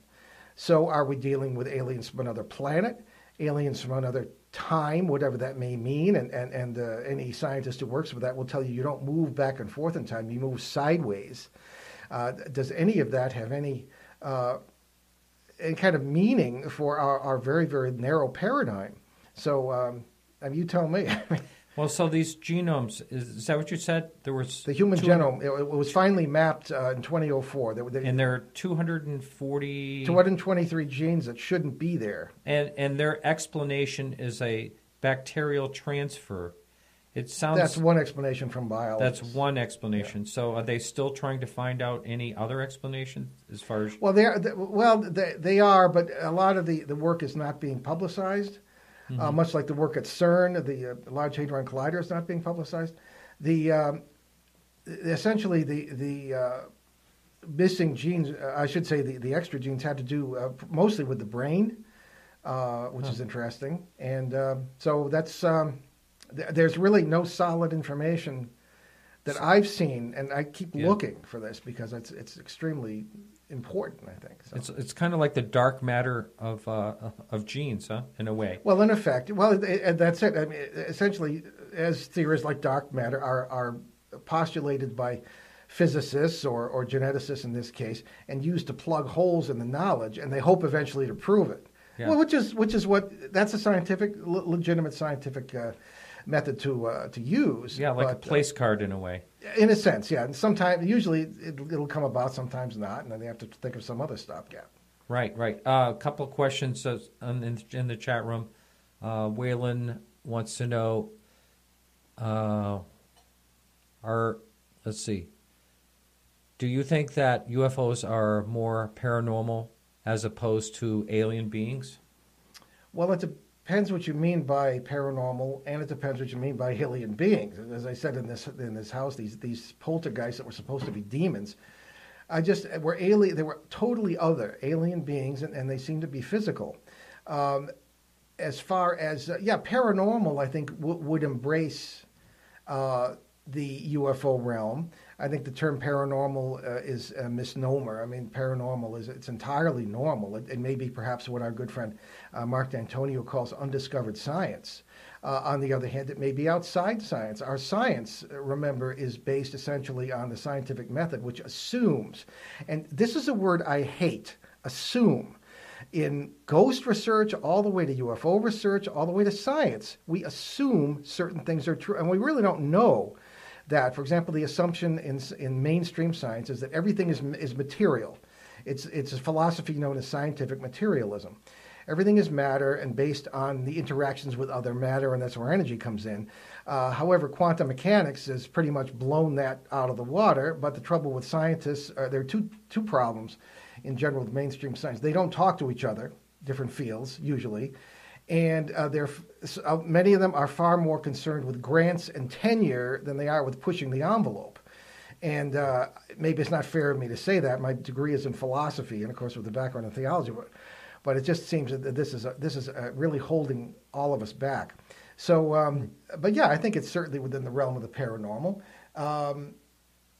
H: So are we dealing with aliens from another planet, aliens from another time, whatever that may mean? And any scientist who works with that will tell you don't move back and forth in time, you move sideways. Does any of that have any kind of meaning for our very, very narrow paradigm? So you tell me.
F: Well, so these genomes, is that what you said? There was
H: the human genome. It was finally mapped in 2004.
F: And there are 223
H: genes that shouldn't be there.
F: And their explanation is a bacterial transfer. It sounds
H: that's one explanation from biologists.
F: That's one explanation. Yeah. So are they still trying to find out any other explanation as far as?
H: Well, they are, but a lot of the work is not being publicized. much like the work at CERN, the Large Hadron Collider is not being publicized. Essentially, the missing genes, I should say the extra genes, had to do mostly with the brain, which is interesting. And so that's there's really no solid information that I've seen, and I keep looking for this because it's extremely important, I think. So.
F: It's kind of like the dark matter of genes, huh? In a way.
H: Well, in effect, that's it. I mean, essentially, as theories like dark matter are postulated by physicists or geneticists in this case, and used to plug holes in the knowledge, and they hope eventually to prove it. Yeah. Well, which is what that's a scientific, legitimate scientific method to use.
F: Yeah, like a place card in a way.
H: In a sense, yeah. And sometimes, usually, it'll come about. Sometimes not, and then they have to think of some other stopgap. Right.
F: A couple of questions in the chat room. Waylon wants to know. Let's see. Do you think that UFOs are more paranormal as opposed to alien beings?
H: Well, it depends what you mean by paranormal, and it depends what you mean by alien beings. As I said in this house, these poltergeists that were supposed to be demons, were alien. They were totally other alien beings, and they seem to be physical. As far as paranormal, I think would embrace the UFO realm. I think the term paranormal is a misnomer. I mean, paranormal it's entirely normal. It may be perhaps what our good friend Mark D'Antonio calls undiscovered science. On the other hand, it may be outside science. Our science, remember, is based essentially on the scientific method, which assumes, and this is a word I hate, assume. In ghost research, all the way to UFO research, all the way to science, we assume certain things are true, and we really don't know that. For example, the assumption in mainstream science is that everything is material. It's a philosophy known as scientific materialism. Everything is matter and based on the interactions with other matter, and that's where energy comes in. However, quantum mechanics has pretty much blown that out of the water, but the trouble with scientists, there are two problems in general with mainstream science. They don't talk to each other, different fields usually, and many of them are far more concerned with grants and tenure than they are with pushing the envelope. And maybe it's not fair of me to say that. My degree is in philosophy, and of course with a background in theology, but it just seems that this is really holding all of us back. So, but yeah, I think it's certainly within the realm of the paranormal, and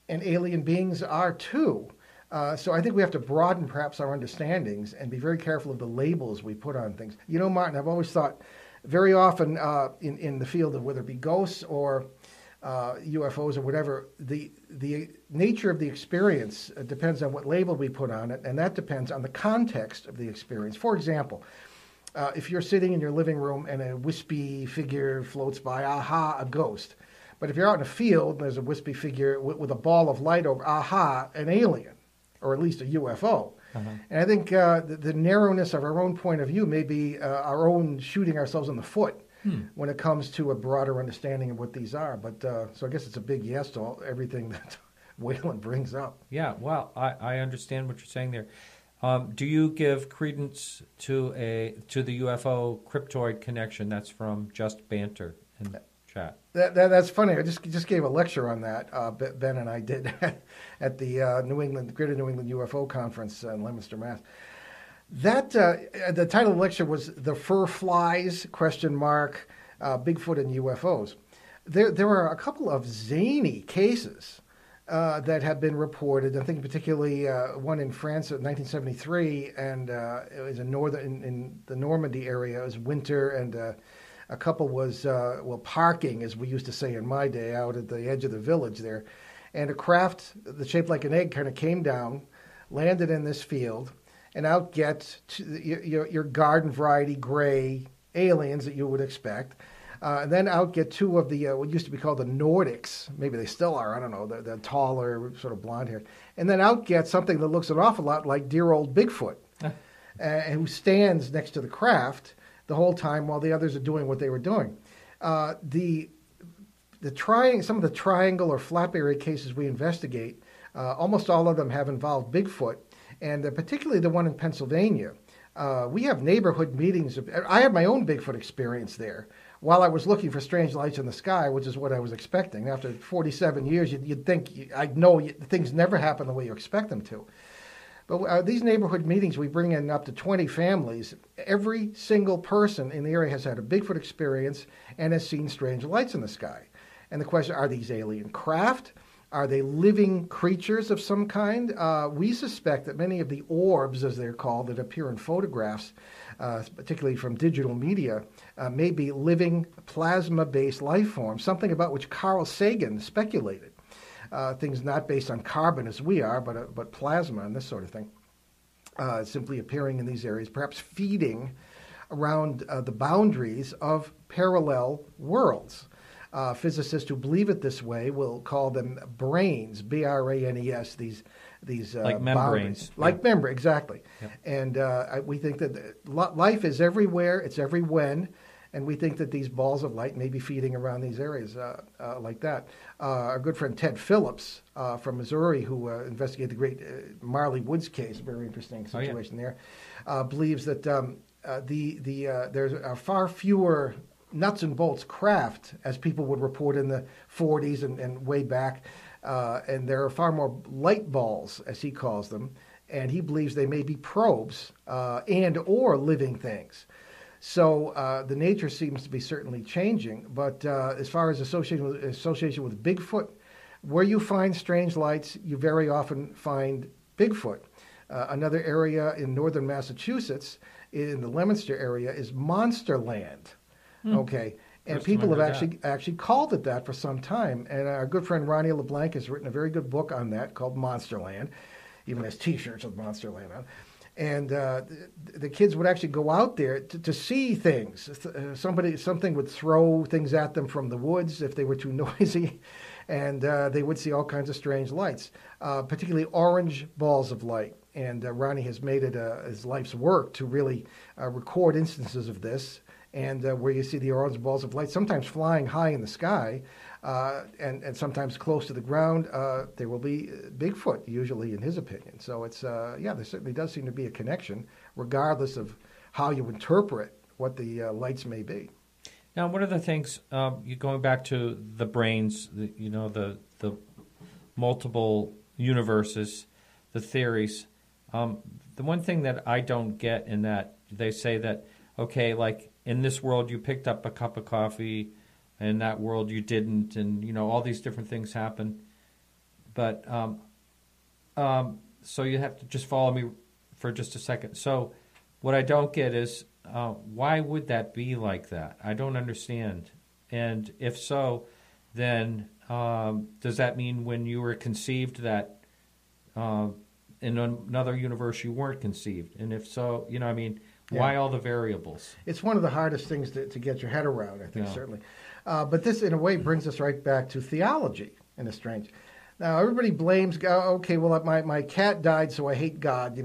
H: alien beings are too. So I think we have to broaden perhaps our understandings and be very careful of the labels we put on things. You know, Martin, I've always thought very often in the field of whether it be ghosts or UFOs or whatever, the nature of the experience depends on what label we put on it, and that depends on the context of the experience. For example, if you're sitting in your living room and a wispy figure floats by, aha, a ghost. But if you're out in a field and there's a wispy figure with a ball of light over, aha, an alien, or at least a UFO. Uh-huh. And I think the narrowness of our own point of view may be our own shooting ourselves in the foot when it comes to a broader understanding of what these are. But so I guess it's a big yes to everything that Waylon brings up.
F: Yeah, well, I understand what you're saying there. Do you give credence to the UFO cryptoid connection? That's from Just Banter in the chat.
H: That's funny. I just gave a lecture on that. Ben and I did at the Greater New England UFO Conference in Leominster, Mass. That the title of the lecture was "The Fur Flies?" Bigfoot and UFOs. There are a couple of zany cases that have been reported. I think particularly one in France in 1973, and it was in the Normandy area. It was winter, and a couple was, parking, as we used to say in my day, out at the edge of the village there. And a craft that's shaped like an egg kind of came down, landed in this field, and out get your garden variety gray aliens that you would expect. And then out get two of the, what used to be called the Nordics. Maybe they still are, I don't know, the taller, sort of blonde hair. And then out get something that looks an awful lot like dear old Bigfoot, who stands next to the craft the whole time while the others are doing what they were doing. Some of the triangle or flap area cases we investigate, almost all of them have involved Bigfoot, and particularly the one in Pennsylvania. We have neighborhood meetings. I had my own Bigfoot experience there while I was looking for strange lights in the sky, which is what I was expecting. After 47 years, you'd think, I know things never happen the way you expect them to. But these neighborhood meetings, we bring in up to 20 families. Every single person in the area has had a Bigfoot experience and has seen strange lights in the sky. And the question, are these alien craft? Are they living creatures of some kind? We suspect that many of the orbs, as they're called, that appear in photographs, particularly from digital media, may be living plasma-based life forms, something about which Carl Sagan speculated. Things not based on carbon as we are, but plasma and this sort of thing, simply appearing in these areas, perhaps feeding around the boundaries of parallel worlds. Physicists who believe it this way will call them brains, B-R-A-N-E-S, these
F: like membranes.
H: Like membrane, exactly.
F: Yep.
H: And we think that life is everywhere, it's every when, and we think that these balls of light may be feeding around these areas like that. Our good friend Ted Phillips from Missouri, who investigated the great Marley Woods case, very interesting situation there, believes that there are far fewer nuts and bolts craft, as people would report in the 40s and way back, and there are far more light balls, as he calls them, and he believes they may be probes and or living things. So the nature seems to be certainly changing, but as far as association with Bigfoot, where you find strange lights, you very often find Bigfoot. Another area in northern Massachusetts, in the Leominster area, is Monster Land. Okay, and people have actually called it that for some time. And our good friend Ronnie LeBlanc has written a very good book on that called Monsterland. Even has T-shirts with Monsterland on. And the kids would actually go out there to see things. Something would throw things at them from the woods if they were too noisy, and they would see all kinds of strange lights, particularly orange balls of light. And Ronnie has made it his life's work to really record instances of this. And where you see the orange balls of light, sometimes flying high in the sky, and sometimes close to the ground, there will be Bigfoot, usually, in his opinion. So it's, there certainly does seem to be a connection, regardless of how you interpret what the lights may be.
F: Now, one of the things, going back to the brains, the multiple universes, the theories, the one thing that I don't get in that, they say that, okay, like, in this world, you picked up a cup of coffee, and in that world you didn't, and all these different things happen. But so you have to just follow me for just a second. So what I don't get is why would that be like that? I don't understand. And if so, then does that mean when you were conceived that in another universe you weren't conceived? And if so, why all the variables?
H: It's one of the hardest things to get your head around, I think, certainly. But this, in a way, brings us right back to theology in a strange. Now, everybody blames God. Okay, well, my cat died, so I hate God.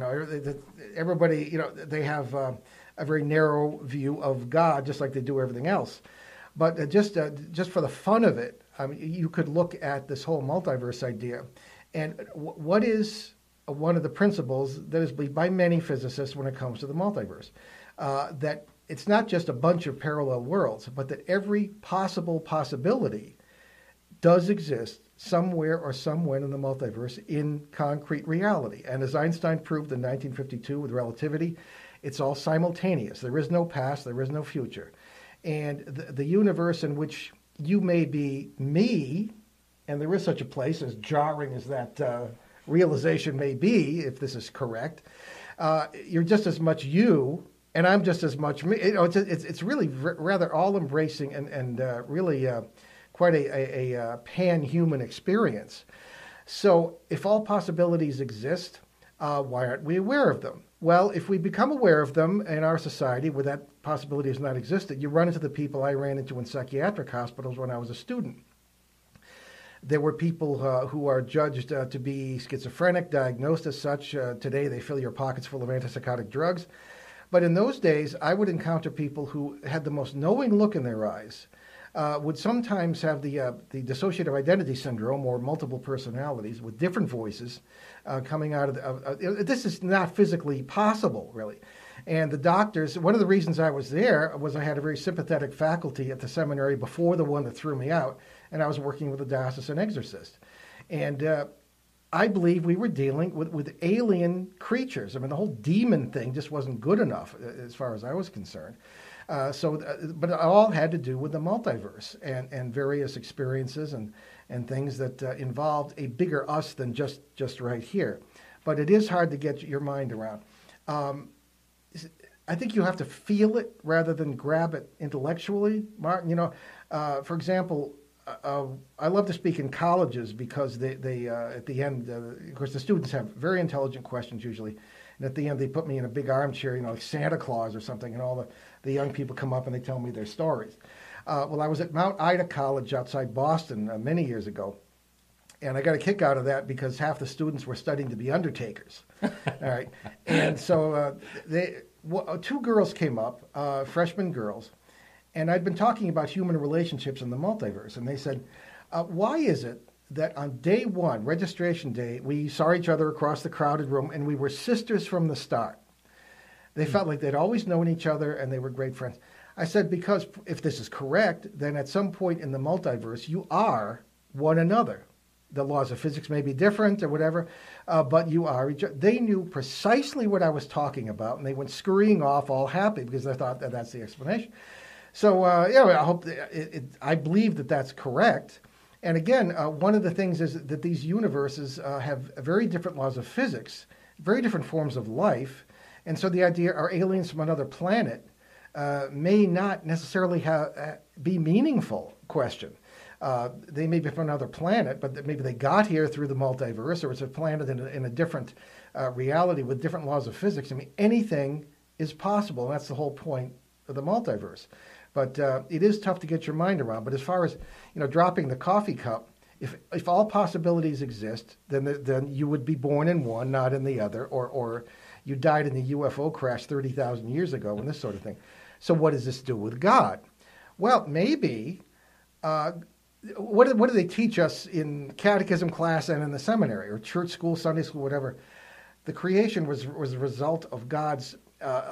H: Everybody, they have a very narrow view of God, just like they do everything else. But just for the fun of it, you could look at this whole multiverse idea. And what is one of the principles that is believed by many physicists when it comes to the multiverse, that it's not just a bunch of parallel worlds, but that every possibility does exist somewhere or somewhen in the multiverse in concrete reality. And as Einstein proved in 1952 with relativity, it's all simultaneous. There is no past, there is no future. And the universe in which you may be me, and there is such a place, as jarring as that realization may be, if this is correct, you're just as much you, and I'm just as much me. It's really rather all-embracing and really quite a pan-human experience. So if all possibilities exist, why aren't we aware of them? Well, if we become aware of them in our society where that possibility has not existed, you run into the people I ran into in psychiatric hospitals when I was a student. There were people who are judged to be schizophrenic, diagnosed as such. Today, they fill your pockets full of antipsychotic drugs. But in those days, I would encounter people who had the most knowing look in their eyes, would sometimes have the dissociative identity syndrome, or multiple personalities with different voices coming out of this is not physically possible, really. And the doctors, one of the reasons I was there was I had a very sympathetic faculty at the seminary before the one that threw me out, and I was working with a diocesan exorcist. And I believe we were dealing with alien creatures. I mean, the whole demon thing just wasn't good enough as far as I was concerned. But it all had to do with the multiverse and various experiences and things that involved a bigger us than just right here. But it is hard to get your mind around. I think you have to feel it rather than grab it intellectually, Martin. You know, for example, I love to speak in colleges because they at the end, of course, the students have very intelligent questions usually. And at the end, they put me in a big armchair, you know, like Santa Claus or something, and all the young people come up and they tell me their stories. Well, I was at Mount Ida College outside Boston many years ago, and I got a kick out of that because half the students were studying to be undertakers. All right, and so two girls came up, freshman girls, and I'd been talking about human relationships in the multiverse, and they said, why is it that on day one, registration day, we saw each other across the crowded room, and we were sisters from the start? They felt like they'd always known each other, and they were great friends. I said, because if this is correct, then at some point in the multiverse, you are one another. The laws of physics may be different or whatever, but you are each other. They knew precisely what I was talking about, and they went scurrying off all happy because they thought that's the explanation. So, I hope I believe that that's correct. And again, one of the things is that these universes have very different laws of physics, very different forms of life. And so the idea, are aliens from another planet, may not necessarily be meaningful question. They may be from another planet, but maybe they got here through the multiverse, or it's a planet in a different reality with different laws of physics. I mean, anything is possible, and that's the whole point of the multiverse. But it is tough to get your mind around. But as far as dropping the coffee cup, if all possibilities exist, then you would be born in one, not in the other, or you died in the UFO crash 30,000 years ago, and this sort of thing. So what does this do with God? Well, maybe. What do they teach us in catechism class and in the seminary or church school, Sunday school, whatever? The creation was a result of God's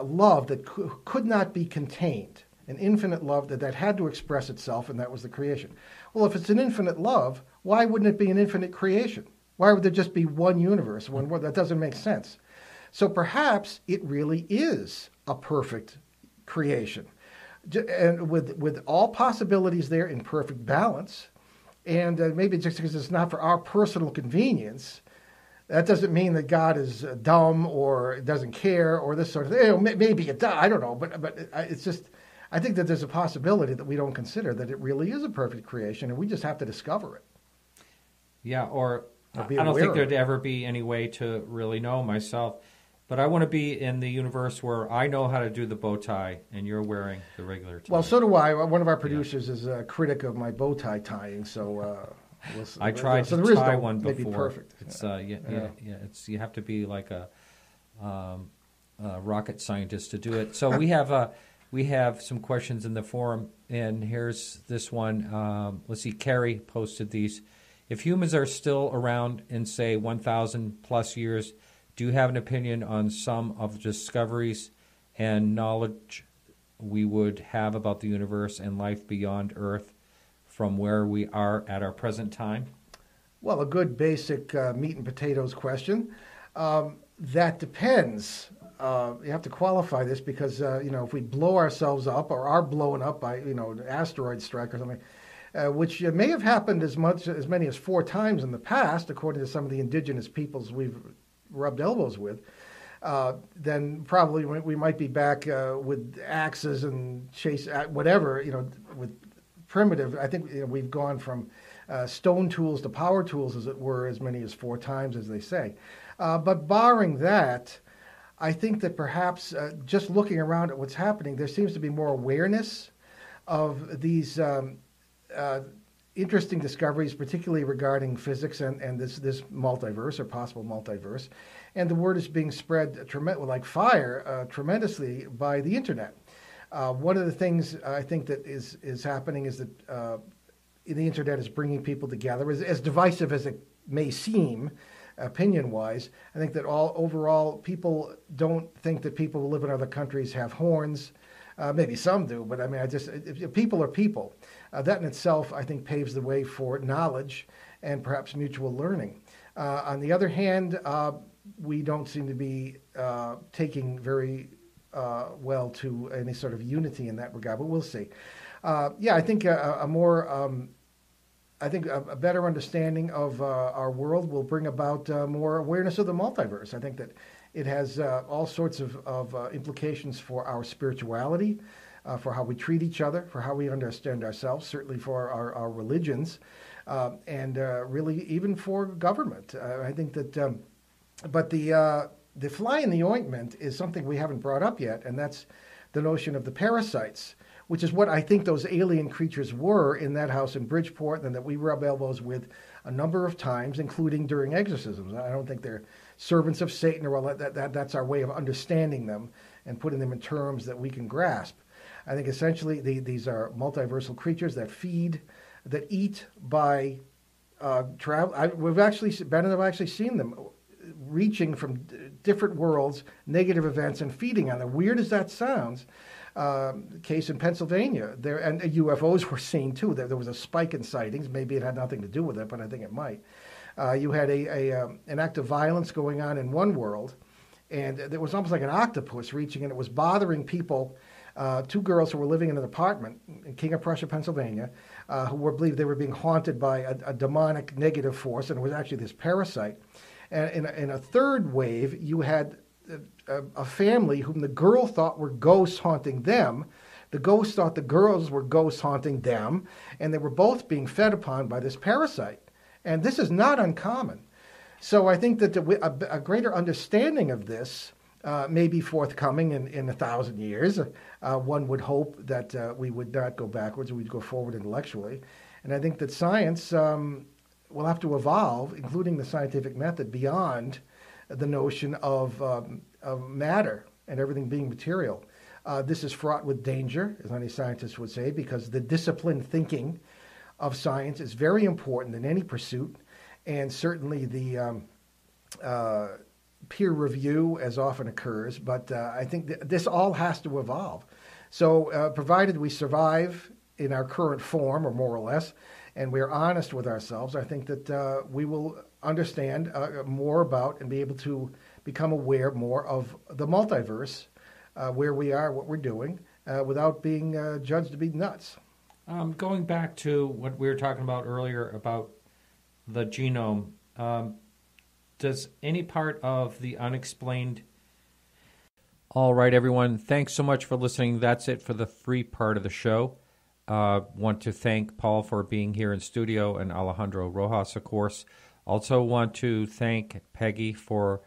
H: love that could not be contained. An infinite love that had to express itself, and that was the creation. Well, if it's an infinite love, why wouldn't it be an infinite creation? Why would there just be one universe? That doesn't make sense. So perhaps it really is a perfect creation, and with all possibilities there in perfect balance. And maybe just because it's not for our personal convenience, that doesn't mean that God is dumb or doesn't care or this sort of thing. Maybe it does. I don't know, but it's just. I think that there's a possibility that we don't consider that it really is a perfect creation, and we just have to discover it.
F: Yeah, or I don't think there'd ever be any way to really know myself. But I want to be in the universe where I know how to do the bow tie, and you're wearing the regular tie.
H: Well, so do I. One of our producers is a critic of my bow tie tying, so
F: I tried to tie one before.
H: Maybe perfect.
F: It's It's you have to be like a rocket scientist to do it. So we have some questions in the forum, and here's this one. Let's see, Carrie posted these. If humans are still around in, say, 1,000 plus years, do you have an opinion on some of the discoveries and knowledge we would have about the universe and life beyond Earth from where we are at our present time?
H: Well, a good basic meat and potatoes question. That depends. You have to qualify this because, if we blow ourselves up or are blown up by, an asteroid strike or something, which may have happened as many as 4 times in the past, according to some of the indigenous peoples we've rubbed elbows with, then probably we might be back with axes and chase whatever, with primitive. I think we've gone from stone tools to power tools, as it were, as many as 4 times, as they say. But barring that, I think that perhaps just looking around at what's happening, there seems to be more awareness of these interesting discoveries, particularly regarding physics and this multiverse or possible multiverse. And the word is being spread like fire tremendously by the internet. One of the things I think that is happening is that the internet is bringing people together. As divisive as it may seem, opinion-wise. I think that overall people don't think that people who live in other countries have horns. Maybe some do, but I mean, if people are people. That in itself, I think, paves the way for knowledge and perhaps mutual learning. On the other hand, we don't seem to be taking very well to any sort of unity in that regard, but we'll see. I think a better understanding of our world will bring about more awareness of the multiverse. I think that it has all sorts of implications for our spirituality, for how we treat each other, for how we understand ourselves, certainly for our religions, and really even for government. I think that, but the fly in the ointment is something we haven't brought up yet, and that's the notion of the parasites, which is what I think those alien creatures were in that house in Bridgeport, and that we rub elbows with a number of times, including during exorcisms. I don't think they're servants of Satan or all that. That's our way of understanding them and putting them in terms that we can grasp. I think essentially these are multiversal creatures that eat by travel. Ben and I have actually seen them reaching from different worlds, negative events, and feeding on them. Weird as that sounds, case in Pennsylvania, and UFOs were seen too. There was a spike in sightings. Maybe it had nothing to do with it, but I think it might. You had an act of violence going on in one world, and it was almost like an octopus reaching, and it was bothering people. Two girls who were living in an apartment in King of Prussia, Pennsylvania, who believed they were being haunted by a demonic negative force, and it was actually this parasite. And in a third wave, you had a family whom the girl thought were ghosts haunting them. The ghosts thought the girls were ghosts haunting them, and they were both being fed upon by this parasite. And this is not uncommon. So I think that a greater understanding of this may be forthcoming in 1,000 years. One would hope that we would not go backwards, we'd go forward intellectually. And I think that science will have to evolve, including the scientific method, beyond the notion of matter and everything being material. This is fraught with danger, as any scientist would say, because the disciplined thinking of science is very important in any pursuit, and certainly the peer review as often occurs, but I think this all has to evolve. So provided we survive in our current form, or more or less, and we're honest with ourselves, I think that we will understand more about and be able to become aware more of the multiverse, where we are, what we're doing, without being judged to be nuts.
F: Going back to what we were talking about earlier about the genome, does any part of the unexplained... All right, everyone, thanks so much for listening. That's it for the free part of the show. Want to thank Paul for being here in studio, and Alejandro Rojas, of course. Also want to thank Peggy for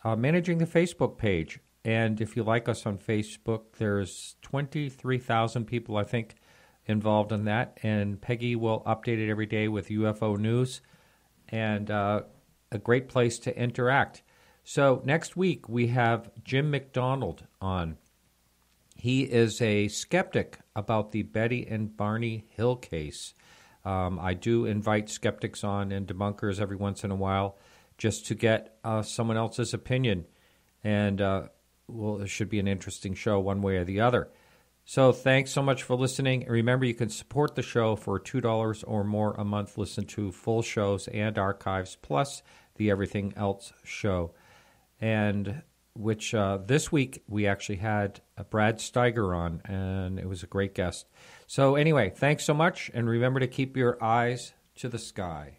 F: managing the Facebook page. And if you like us on Facebook, there's 23,000 people, I think, involved in that. And Peggy will update it every day with UFO news, and a great place to interact. So next week we have Jim McDonald on. He is a skeptic about the Betty and Barney Hill case. I do invite skeptics on and debunkers every once in a while just to get someone else's opinion. And, it should be an interesting show one way or the other. So thanks so much for listening. And remember, you can support the show for $2 or more a month. Listen to full shows and archives, plus the Everything Else show. And which this week we actually had Brad Steiger on, and it was a great guest. So anyway, thanks so much, and remember to keep your eyes to the sky.